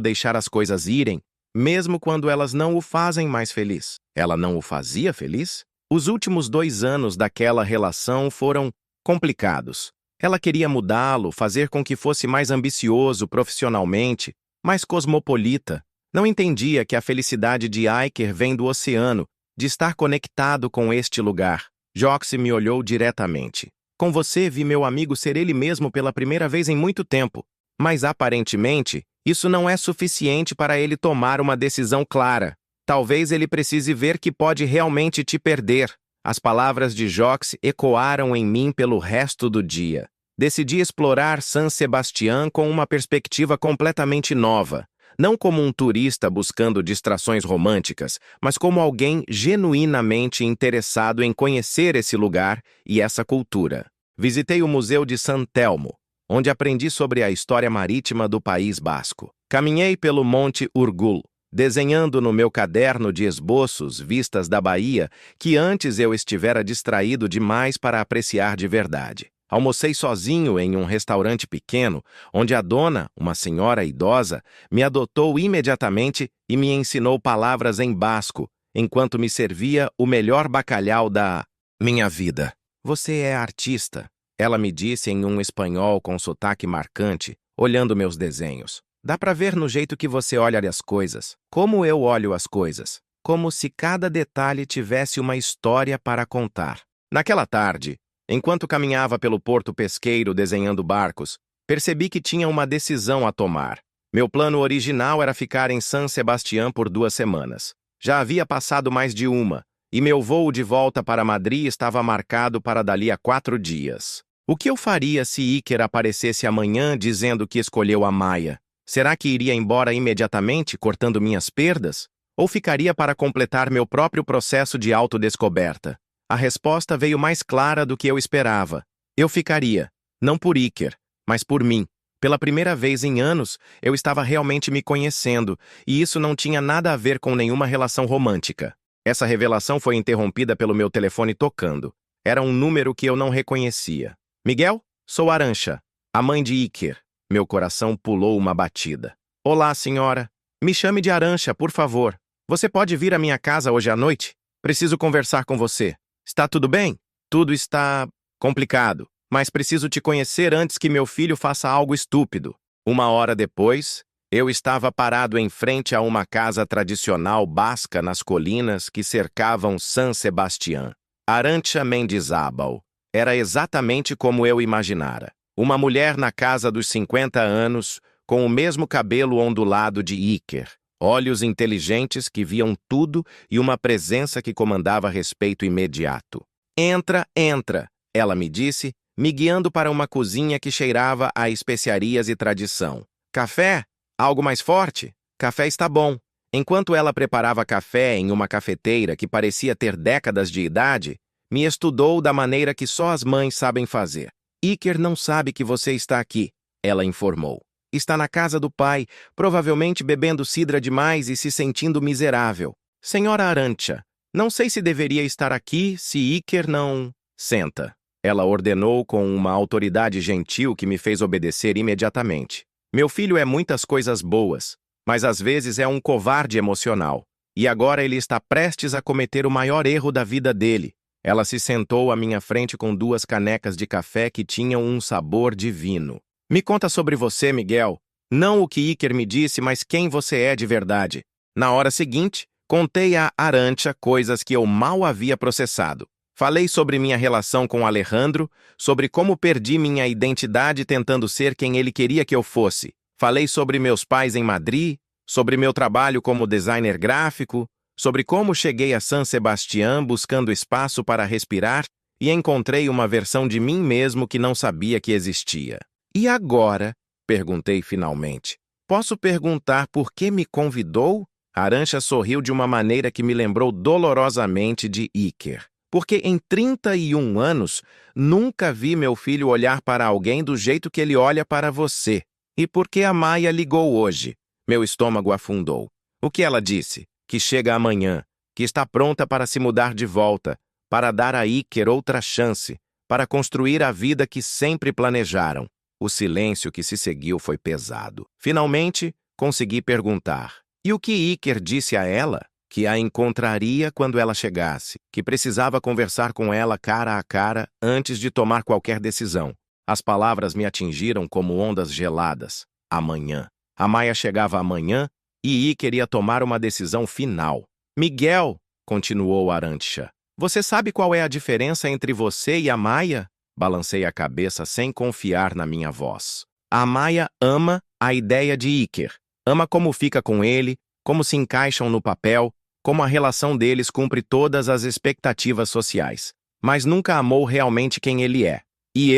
deixar as coisas irem, mesmo quando elas não o fazem mais feliz. Ela não o fazia feliz? Os últimos 2 anos daquela relação foram complicados. Ela queria mudá-lo, fazer com que fosse mais ambicioso profissionalmente, mais cosmopolita. Não entendia que a felicidade de Iker vem do oceano, de estar conectado com este lugar. Joxy me olhou diretamente. Com você vi meu amigo ser ele mesmo pela primeira vez em muito tempo. Mas aparentemente, isso não é suficiente para ele tomar uma decisão clara. Talvez ele precise ver que pode realmente te perder. As palavras de Jox ecoaram em mim pelo resto do dia. Decidi explorar San Sebastián com uma perspectiva completamente nova, não como um turista buscando distrações românticas, mas como alguém genuinamente interessado em conhecer esse lugar e essa cultura. Visitei o Museu de San Telmo, onde aprendi sobre a história marítima do País Basco. Caminhei pelo Monte Urgul, desenhando no meu caderno de esboços vistas da Bahia que antes eu estivera distraído demais para apreciar de verdade. Almocei sozinho em um restaurante pequeno, onde a dona, uma senhora idosa, me adotou imediatamente e me ensinou palavras em basco, enquanto me servia o melhor bacalhau da minha vida. Você é artista, ela me disse em um espanhol com sotaque marcante, olhando meus desenhos. Dá pra ver no jeito que você olha as coisas. Como eu olho as coisas. Como se cada detalhe tivesse uma história para contar. Naquela tarde, enquanto caminhava pelo porto pesqueiro desenhando barcos, percebi que tinha uma decisão a tomar. Meu plano original era ficar em San Sebastián por 2 semanas. Já havia passado mais de uma, e meu voo de volta para Madrid estava marcado para dali a 4 dias. O que eu faria se Iker aparecesse amanhã dizendo que escolheu a Maia? Será que iria embora imediatamente, cortando minhas perdas? Ou ficaria para completar meu próprio processo de autodescoberta? A resposta veio mais clara do que eu esperava. Eu ficaria, não por Iker, mas por mim. Pela primeira vez em anos, eu estava realmente me conhecendo, e isso não tinha nada a ver com nenhuma relação romântica. Essa revelação foi interrompida pelo meu telefone tocando. Era um número que eu não reconhecia. Miguel? Sou Arantxa, a mãe de Iker. Meu coração pulou uma batida. Olá, senhora. Me chame de Arantxa, por favor. Você pode vir à minha casa hoje à noite? Preciso conversar com você. Está tudo bem? Tudo está complicado, mas preciso te conhecer antes que meu filho faça algo estúpido. 1 hora depois, eu estava parado em frente a uma casa tradicional basca nas colinas que cercavam San Sebastián. Arantxa Mendizábal. Era exatamente como eu imaginara. Uma mulher na casa dos 50 anos, com o mesmo cabelo ondulado de Iker, olhos inteligentes que viam tudo e uma presença que comandava respeito imediato. Entra, entra, ela me disse, me guiando para uma cozinha que cheirava a especiarias e tradição. Café? Algo mais forte? Café está bom. Enquanto ela preparava café em uma cafeteira que parecia ter décadas de idade, me estudou da maneira que só as mães sabem fazer. Iker não sabe que você está aqui, ela informou. Está na casa do pai, provavelmente bebendo cidra demais e se sentindo miserável. Senhora Arantxa, não sei se deveria estar aqui se Iker não... Senta. Ela ordenou com uma autoridade gentil que me fez obedecer imediatamente. Meu filho é muitas coisas boas, mas às vezes é um covarde emocional. E agora ele está prestes a cometer o maior erro da vida dele. Ela se sentou à minha frente com 2 canecas de café que tinham um sabor divino. Me conta sobre você, Miguel. Não o que Iker me disse, mas quem você é de verdade. Na hora seguinte, contei a Arantxa coisas que eu mal havia processado. Falei sobre minha relação com Alejandro, sobre como perdi minha identidade tentando ser quem ele queria que eu fosse. Falei sobre meus pais em Madrid, sobre meu trabalho como designer gráfico, sobre como cheguei a San Sebastián buscando espaço para respirar e encontrei uma versão de mim mesmo que não sabia que existia. E agora? Perguntei finalmente. Posso perguntar por que me convidou? Arantxa sorriu de uma maneira que me lembrou dolorosamente de Iker. Porque em 31 anos, nunca vi meu filho olhar para alguém do jeito que ele olha para você. E por que a Maia ligou hoje? Meu estômago afundou. O que ela disse? Que chega amanhã, que está pronta para se mudar de volta, para dar a Iker outra chance, para construir a vida que sempre planejaram. O silêncio que se seguiu foi pesado. Finalmente, consegui perguntar. E o que Iker disse a ela? Que a encontraria quando ela chegasse, que precisava conversar com ela cara a cara antes de tomar qualquer decisão. As palavras me atingiram como ondas geladas. Amanhã. A Maia chegava amanhã e Iker ia tomar uma decisão final. Miguel, continuou Arantxa, você sabe qual é a diferença entre você e a Maia? Balancei a cabeça sem confiar na minha voz. A Maia ama a ideia de Iker. Ama como fica com ele, como se encaixam no papel, como a relação deles cumpre todas as expectativas sociais, mas nunca amou realmente quem ele é. E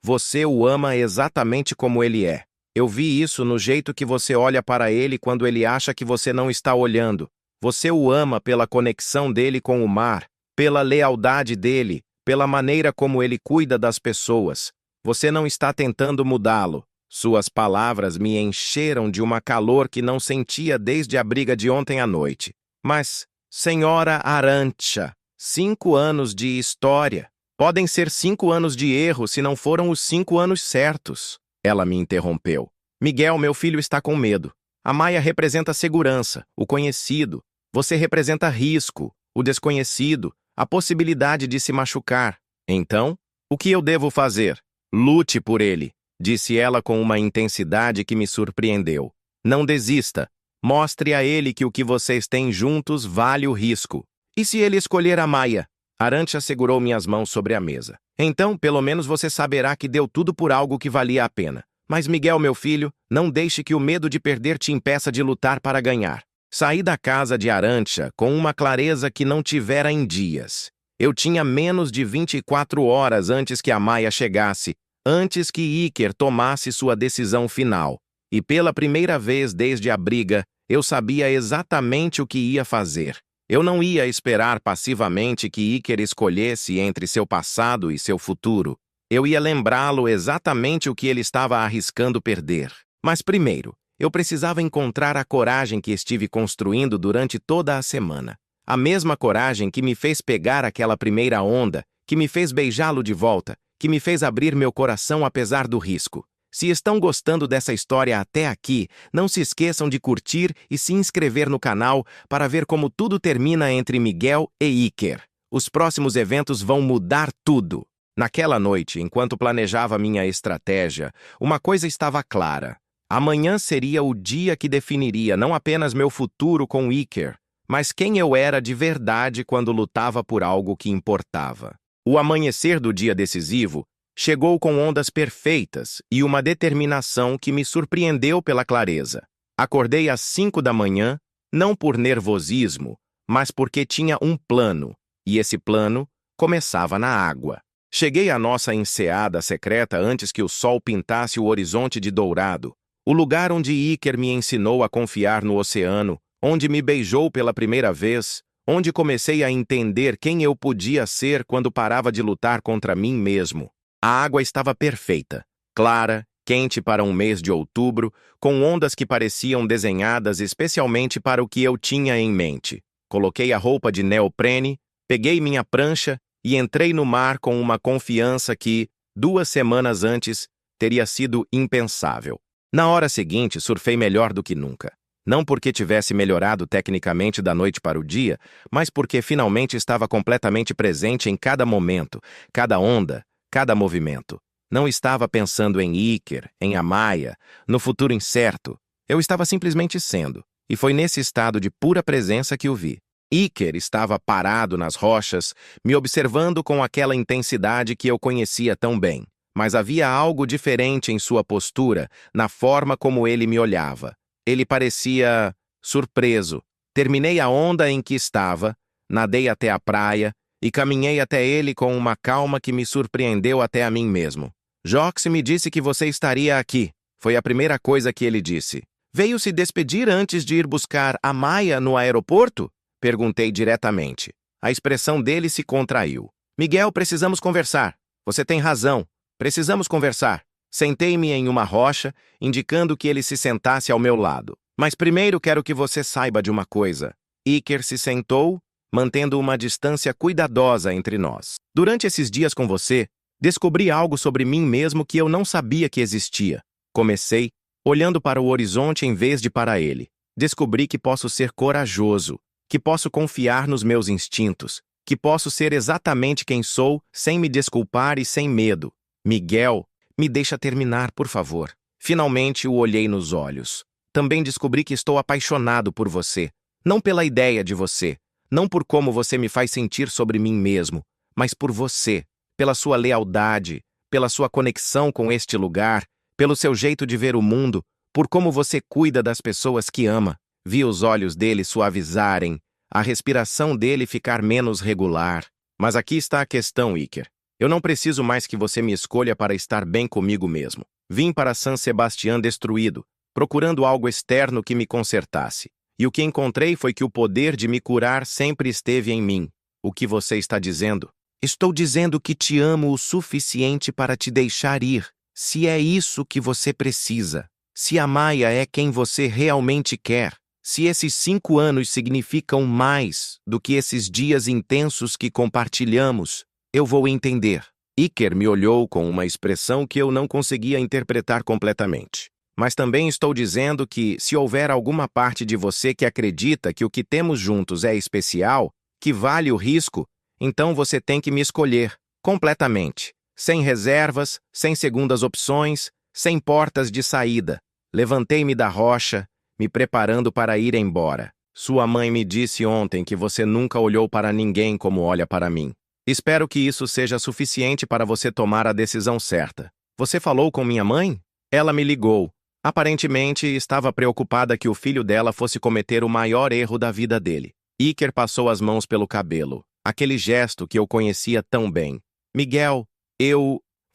você o ama exatamente como ele é. Eu vi isso no jeito que você olha para ele quando ele acha que você não está olhando. Você o ama pela conexão dele com o mar, pela lealdade dele, pela maneira como ele cuida das pessoas. Você não está tentando mudá-lo. Suas palavras me encheram de uma calor que não sentia desde a briga de ontem à noite. Mas, senhora Arantxa, 5 anos de história. Podem ser 5 anos de erro se não foram os 5 anos certos. Ela me interrompeu. Miguel, meu filho está com medo. A Maia representa segurança, o conhecido. Você representa risco, o desconhecido, a possibilidade de se machucar. Então, o que eu devo fazer? Lute por ele, disse ela com uma intensidade que me surpreendeu. Não desista. Mostre a ele que o que vocês têm juntos vale o risco. E se ele escolher a Maia? Arantxa segurou minhas mãos sobre a mesa. Então, pelo menos você saberá que deu tudo por algo que valia a pena. Mas, Miguel, meu filho, não deixe que o medo de perder te impeça de lutar para ganhar. Saí da casa de Arantxa com uma clareza que não tivera em dias. Eu tinha menos de 24 horas antes que a Maia chegasse, antes que Iker tomasse sua decisão final. E pela primeira vez desde a briga, eu sabia exatamente o que ia fazer. Eu não ia esperar passivamente que Iker escolhesse entre seu passado e seu futuro. Eu ia lembrá-lo exatamente o que ele estava arriscando perder. Mas primeiro, eu precisava encontrar a coragem que estive construindo durante toda a semana. A mesma coragem que me fez pegar aquela primeira onda, que me fez beijá-lo de volta, que me fez abrir meu coração apesar do risco. Se estão gostando dessa história até aqui, não se esqueçam de curtir e se inscrever no canal para ver como tudo termina entre Miguel e Iker. Os próximos eventos vão mudar tudo. Naquela noite, enquanto planejava minha estratégia, uma coisa estava clara. Amanhã seria o dia que definiria não apenas meu futuro com Iker, mas quem eu era de verdade quando lutava por algo que importava. O amanhecer do dia decisivo chegou com ondas perfeitas e uma determinação que me surpreendeu pela clareza. Acordei às 5 da manhã, não por nervosismo, mas porque tinha um plano, e esse plano começava na água. Cheguei à nossa enseada secreta antes que o sol pintasse o horizonte de dourado, o lugar onde Iker me ensinou a confiar no oceano, onde me beijou pela primeira vez, onde comecei a entender quem eu podia ser quando parava de lutar contra mim mesmo. A água estava perfeita, clara, quente para um mês de outubro, com ondas que pareciam desenhadas especialmente para o que eu tinha em mente. Coloquei a roupa de neoprene, peguei minha prancha e entrei no mar com uma confiança que, 2 semanas antes, teria sido impensável. Na hora seguinte, surfei melhor do que nunca. Não porque tivesse melhorado tecnicamente da noite para o dia, mas porque finalmente estava completamente presente em cada momento, cada onda, cada movimento. Não estava pensando em Iker, em Amaya, no futuro incerto. Eu estava simplesmente sendo, e foi nesse estado de pura presença que o vi. Iker estava parado nas rochas, me observando com aquela intensidade que eu conhecia tão bem. Mas havia algo diferente em sua postura, na forma como ele me olhava. Ele parecia surpreso. Terminei a onda em que estava, nadei até a praia, e caminhei até ele com uma calma que me surpreendeu até a mim mesmo. Jox me disse que você estaria aqui. Foi a primeira coisa que ele disse. Veio se despedir antes de ir buscar a Maia no aeroporto? Perguntei diretamente. A expressão dele se contraiu. Miguel, precisamos conversar. Você tem razão. Precisamos conversar. Sentei-me em uma rocha, indicando que ele se sentasse ao meu lado. Mas primeiro quero que você saiba de uma coisa. Iker se sentou, mantendo uma distância cuidadosa entre nós. Durante esses dias com você, descobri algo sobre mim mesmo que eu não sabia que existia. Comecei, olhando para o horizonte em vez de para ele. Descobri que posso ser corajoso, que posso confiar nos meus instintos, que posso ser exatamente quem sou, sem me desculpar e sem medo. Miguel, me deixa terminar, por favor. Finalmente o olhei nos olhos. Também descobri que estou apaixonado por você. Não pela ideia de você, não por como você me faz sentir sobre mim mesmo, mas por você, pela sua lealdade, pela sua conexão com este lugar, pelo seu jeito de ver o mundo, por como você cuida das pessoas que ama. Vi os olhos dele suavizarem, a respiração dele ficar menos regular. Mas aqui está a questão, Iker. Eu não preciso mais que você me escolha para estar bem comigo mesmo. Vim para San Sebastián destruído, procurando algo externo que me consertasse. E o que encontrei foi que o poder de me curar sempre esteve em mim. O que você está dizendo? Estou dizendo que te amo o suficiente para te deixar ir, se é isso que você precisa. Se a Maya é quem você realmente quer. Se esses 5 anos significam mais do que esses dias intensos que compartilhamos, eu vou entender. Iker me olhou com uma expressão que eu não conseguia interpretar completamente. Mas também estou dizendo que, se houver alguma parte de você que acredita que o que temos juntos é especial, que vale o risco, então você tem que me escolher, completamente. Sem reservas, sem segundas opções, sem portas de saída. Levantei-me da rocha, me preparando para ir embora. Sua mãe me disse ontem que você nunca olhou para ninguém como olha para mim. Espero que isso seja suficiente para você tomar a decisão certa. Você falou com minha mãe? Ela me ligou. Aparentemente, estava preocupada que o filho dela fosse cometer o maior erro da vida dele. Iker passou as mãos pelo cabelo. Aquele gesto que eu conhecia tão bem. Miguel,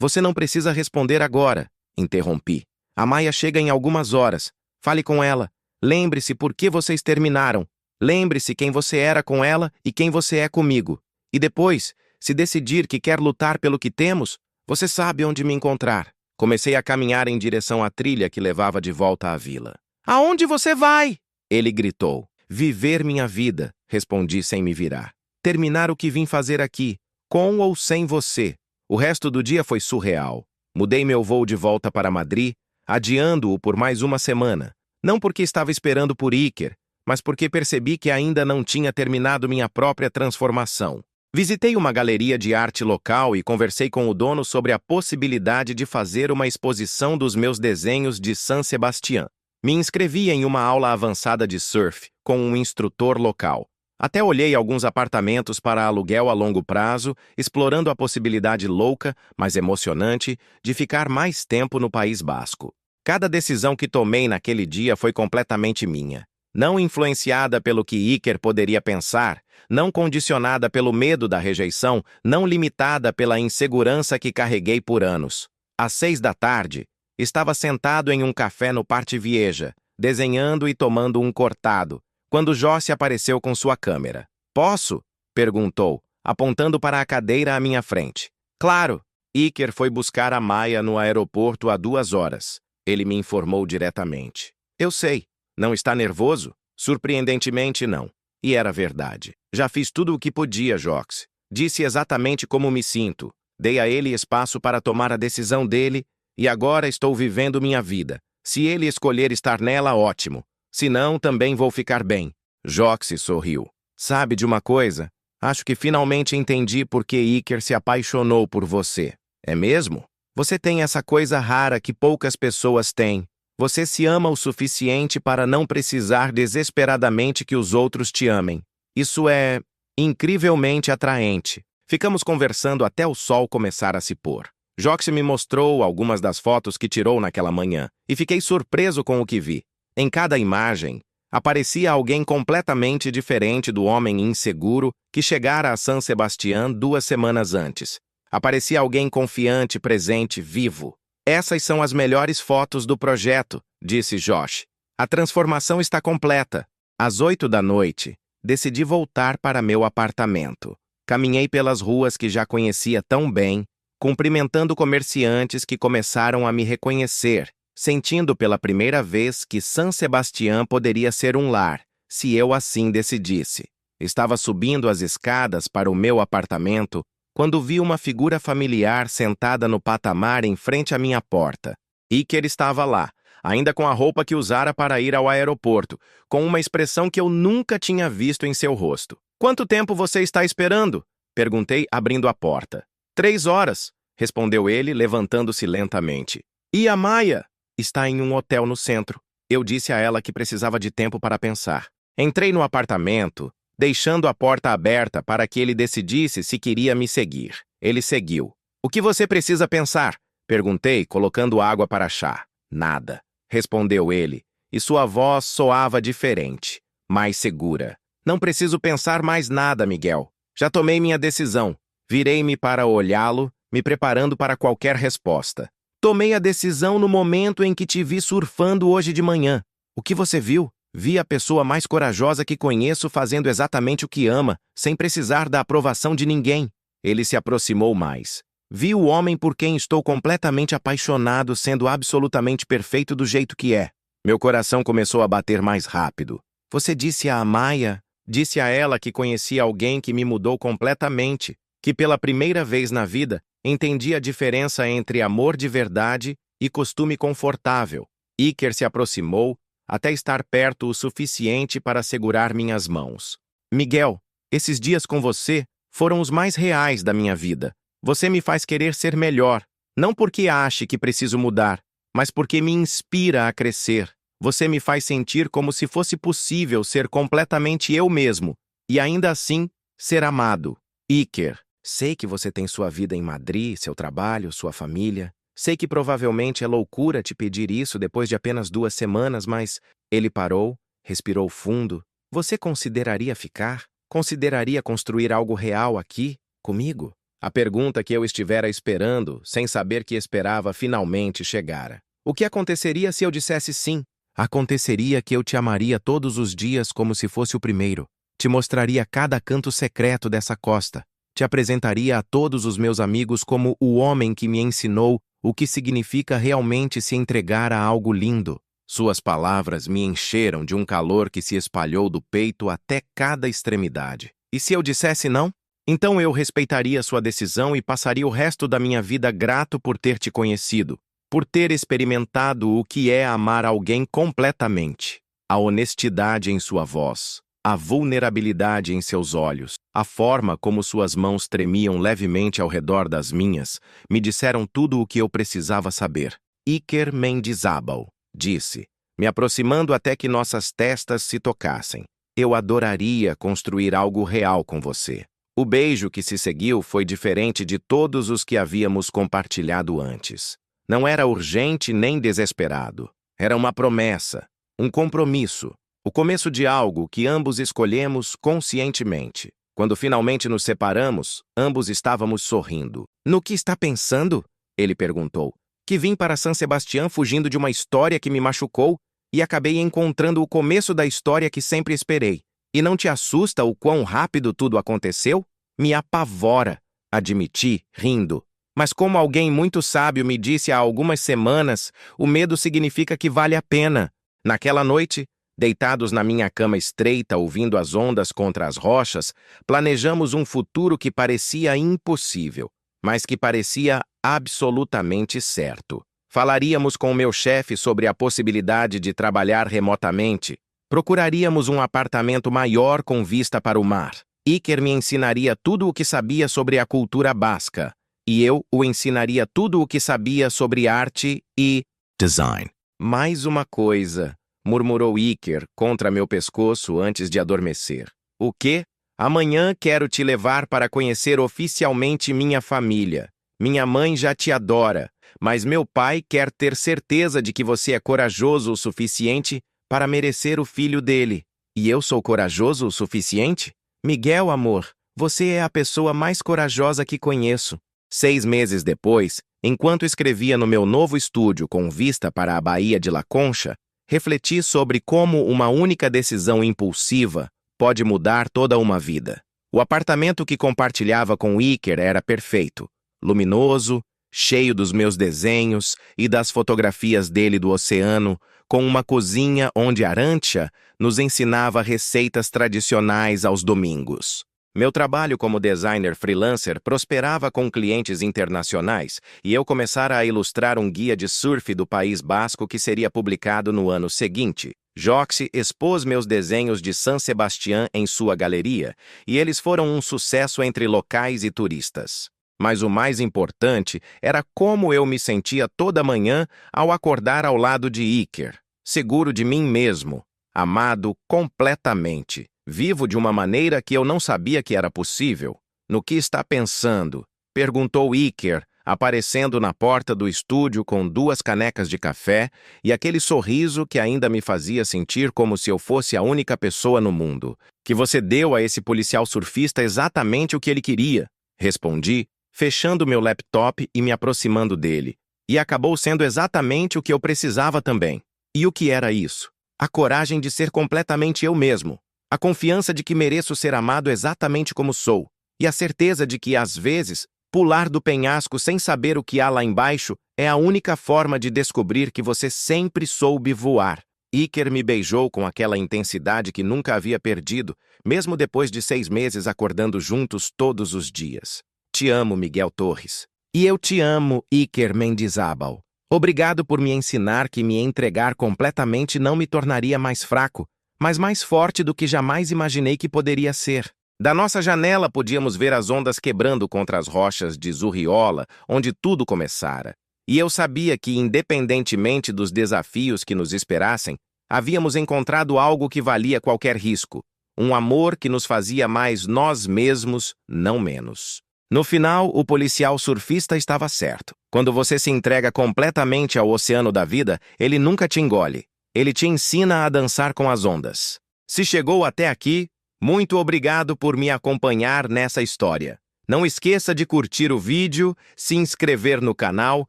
Você não precisa responder agora, interrompi. A Maya chega em algumas horas. Fale com ela. Lembre-se por que vocês terminaram. Lembre-se quem você era com ela e quem você é comigo. E depois, se decidir que quer lutar pelo que temos, você sabe onde me encontrar. Comecei a caminhar em direção à trilha que levava de volta à vila. Aonde você vai? Ele gritou. Viver minha vida, respondi sem me virar. Terminar o que vim fazer aqui, com ou sem você. O resto do dia foi surreal. Mudei meu voo de volta para Madrid, adiando-o por mais uma semana. Não porque estava esperando por Iker, mas porque percebi que ainda não tinha terminado minha própria transformação. Visitei uma galeria de arte local e conversei com o dono sobre a possibilidade de fazer uma exposição dos meus desenhos de San Sebastián. Me inscrevi em uma aula avançada de surf com um instrutor local. Até olhei alguns apartamentos para aluguel a longo prazo, explorando a possibilidade louca, mas emocionante, de ficar mais tempo no País Basco. Cada decisão que tomei naquele dia foi completamente minha. Não influenciada pelo que Iker poderia pensar, não condicionada pelo medo da rejeição, não limitada pela insegurança que carreguei por anos. Às 6 da tarde, estava sentado em um café no Parte Vieja, desenhando e tomando um cortado, quando Josse apareceu com sua câmera. Posso? Perguntou, apontando para a cadeira à minha frente. Claro! Iker foi buscar a Maya no aeroporto há 2 horas. Ele me informou diretamente. Eu sei. Não está nervoso? Surpreendentemente, não. E era verdade. Já fiz tudo o que podia, Jox. Disse exatamente como me sinto. Dei a ele espaço para tomar a decisão dele e agora estou vivendo minha vida. Se ele escolher estar nela, ótimo. Se não, também vou ficar bem. Jox sorriu. Sabe de uma coisa? Acho que finalmente entendi por que Iker se apaixonou por você. É mesmo? Você tem essa coisa rara que poucas pessoas têm. Você se ama o suficiente para não precisar desesperadamente que os outros te amem. Isso é incrivelmente atraente. Ficamos conversando até o sol começar a se pôr. Jox me mostrou algumas das fotos que tirou naquela manhã e fiquei surpreso com o que vi. Em cada imagem, aparecia alguém completamente diferente do homem inseguro que chegara a San Sebastián 2 semanas antes. Aparecia alguém confiante, presente, vivo. Essas são as melhores fotos do projeto, disse Josh. A transformação está completa. Às 8 da noite, decidi voltar para meu apartamento. Caminhei pelas ruas que já conhecia tão bem, cumprimentando comerciantes que começaram a me reconhecer, sentindo pela primeira vez que San Sebastián poderia ser um lar, se eu assim decidisse. Estava subindo as escadas para o meu apartamento quando vi uma figura familiar sentada no patamar em frente à minha porta. Iker estava lá, ainda com a roupa que usara para ir ao aeroporto, com uma expressão que eu nunca tinha visto em seu rosto. Quanto tempo você está esperando? Perguntei, abrindo a porta. 3 horas, respondeu ele, levantando-se lentamente. E a Maya? Está em um hotel no centro. Eu disse a ela que precisava de tempo para pensar. Entrei no apartamento, deixando a porta aberta para que ele decidisse se queria me seguir. Ele seguiu. O que você precisa pensar? Perguntei, colocando água para chá. Nada, respondeu ele, e sua voz soava diferente, mais segura. Não preciso pensar mais nada, Miguel. Já tomei minha decisão. Virei-me para olhá-lo, me preparando para qualquer resposta. Tomei a decisão no momento em que te vi surfando hoje de manhã. O que você viu? Vi a pessoa mais corajosa que conheço fazendo exatamente o que ama, sem precisar da aprovação de ninguém. Ele se aproximou mais. Vi o homem por quem estou completamente apaixonado, sendo absolutamente perfeito do jeito que é. Meu coração começou a bater mais rápido. Você disse a Amaya? Disse a ela que conhecia alguém que me mudou completamente, que pela primeira vez na vida entendi a diferença entre amor de verdade e costume confortável. Iker se aproximou, até estar perto o suficiente para segurar minhas mãos. Miguel, esses dias com você foram os mais reais da minha vida. Você me faz querer ser melhor, não porque ache que preciso mudar, mas porque me inspira a crescer. Você me faz sentir como se fosse possível ser completamente eu mesmo, e ainda assim, ser amado. Iker, sei que você tem sua vida em Madrid, seu trabalho, sua família. Sei que provavelmente é loucura te pedir isso depois de apenas 2 semanas, mas... Ele parou, respirou fundo. Você consideraria ficar? Consideraria construir algo real aqui, comigo? A pergunta que eu estivera esperando, sem saber que esperava, finalmente chegara. O que aconteceria se eu dissesse sim? Aconteceria que eu te amaria todos os dias como se fosse o primeiro. Te mostraria cada canto secreto dessa costa. Te apresentaria a todos os meus amigos como o homem que me ensinou o que significa realmente se entregar a algo lindo. Suas palavras me encheram de um calor que se espalhou do peito até cada extremidade. E se eu dissesse não? Então eu respeitaria sua decisão e passaria o resto da minha vida grato por ter te conhecido, por ter experimentado o que é amar alguém completamente. A honestidade em sua voz, a vulnerabilidade em seus olhos, a forma como suas mãos tremiam levemente ao redor das minhas, me disseram tudo o que eu precisava saber. Iker Mendizábal, disse, me aproximando até que nossas testas se tocassem. Eu adoraria construir algo real com você. O beijo que se seguiu foi diferente de todos os que havíamos compartilhado antes. Não era urgente nem desesperado. Era uma promessa, um compromisso, o começo de algo que ambos escolhemos conscientemente. Quando finalmente nos separamos, ambos estávamos sorrindo. No que está pensando? Ele perguntou. Que vim para San Sebastián fugindo de uma história que me machucou e acabei encontrando o começo da história que sempre esperei. E não te assusta o quão rápido tudo aconteceu? Me apavora, admiti, rindo. Mas como alguém muito sábio me disse há algumas semanas, o medo significa que vale a pena. Naquela noite, deitados na minha cama estreita, ouvindo as ondas contra as rochas, planejamos um futuro que parecia impossível, mas que parecia absolutamente certo. Falaríamos com o meu chefe sobre a possibilidade de trabalhar remotamente. Procuraríamos um apartamento maior com vista para o mar. Iker me ensinaria tudo o que sabia sobre a cultura basca, e eu o ensinaria tudo o que sabia sobre arte e design. Mais uma coisa, murmurou Iker contra meu pescoço antes de adormecer. O quê? Amanhã quero te levar para conhecer oficialmente minha família. Minha mãe já te adora, mas meu pai quer ter certeza de que você é corajoso o suficiente para merecer o filho dele. E eu sou corajoso o suficiente? Miguel, amor, você é a pessoa mais corajosa que conheço. 6 meses depois, enquanto escrevia no meu novo estúdio com vista para a Baía de La Concha, refleti sobre como uma única decisão impulsiva pode mudar toda uma vida. O apartamento que compartilhava com Iker era perfeito, luminoso, cheio dos meus desenhos e das fotografias dele do oceano, com uma cozinha onde Arantxa nos ensinava receitas tradicionais aos domingos. Meu trabalho como designer freelancer prosperava com clientes internacionais e eu começara a ilustrar um guia de surf do País Basco que seria publicado no ano seguinte. Joxy expôs meus desenhos de San Sebastián em sua galeria e eles foram um sucesso entre locais e turistas. Mas o mais importante era como eu me sentia toda manhã ao acordar ao lado de Iker, seguro de mim mesmo, amado completamente, vivo de uma maneira que eu não sabia que era possível. No que está pensando? Perguntou Iker, aparecendo na porta do estúdio com 2 canecas de café e aquele sorriso que ainda me fazia sentir como se eu fosse a única pessoa no mundo Que você deu a esse policial surfista exatamente o que ele queria, respondi, fechando meu laptop e me aproximando dele. E acabou sendo exatamente o que eu precisava também. E o que era isso? A coragem de ser completamente eu mesmo. A confiança de que mereço ser amado exatamente como sou. E a certeza de que, às vezes, pular do penhasco sem saber o que há lá embaixo é a única forma de descobrir que você sempre soube voar. Iker me beijou com aquela intensidade que nunca havia perdido, mesmo depois de 6 meses acordando juntos todos os dias. Te amo, Miguel Torres. E eu te amo, Iker Mendizábal. Obrigado por me ensinar que me entregar completamente não me tornaria mais fraco, mas mais forte do que jamais imaginei que poderia ser. Da nossa janela podíamos ver as ondas quebrando contra as rochas de Zurriola, onde tudo começara. E eu sabia que, independentemente dos desafios que nos esperassem, havíamos encontrado algo que valia qualquer risco. Um amor que nos fazia mais nós mesmos, não menos. No final, o policial surfista estava certo. Quando você se entrega completamente ao oceano da vida, ele nunca te engole. Ele te ensina a dançar com as ondas. Se chegou até aqui, muito obrigado por me acompanhar nessa história. Não esqueça de curtir o vídeo, se inscrever no canal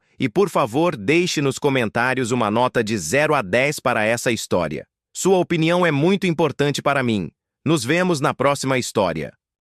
e, por favor, deixe nos comentários uma nota de 0 a 10 para essa história. Sua opinião é muito importante para mim. Nos vemos na próxima história.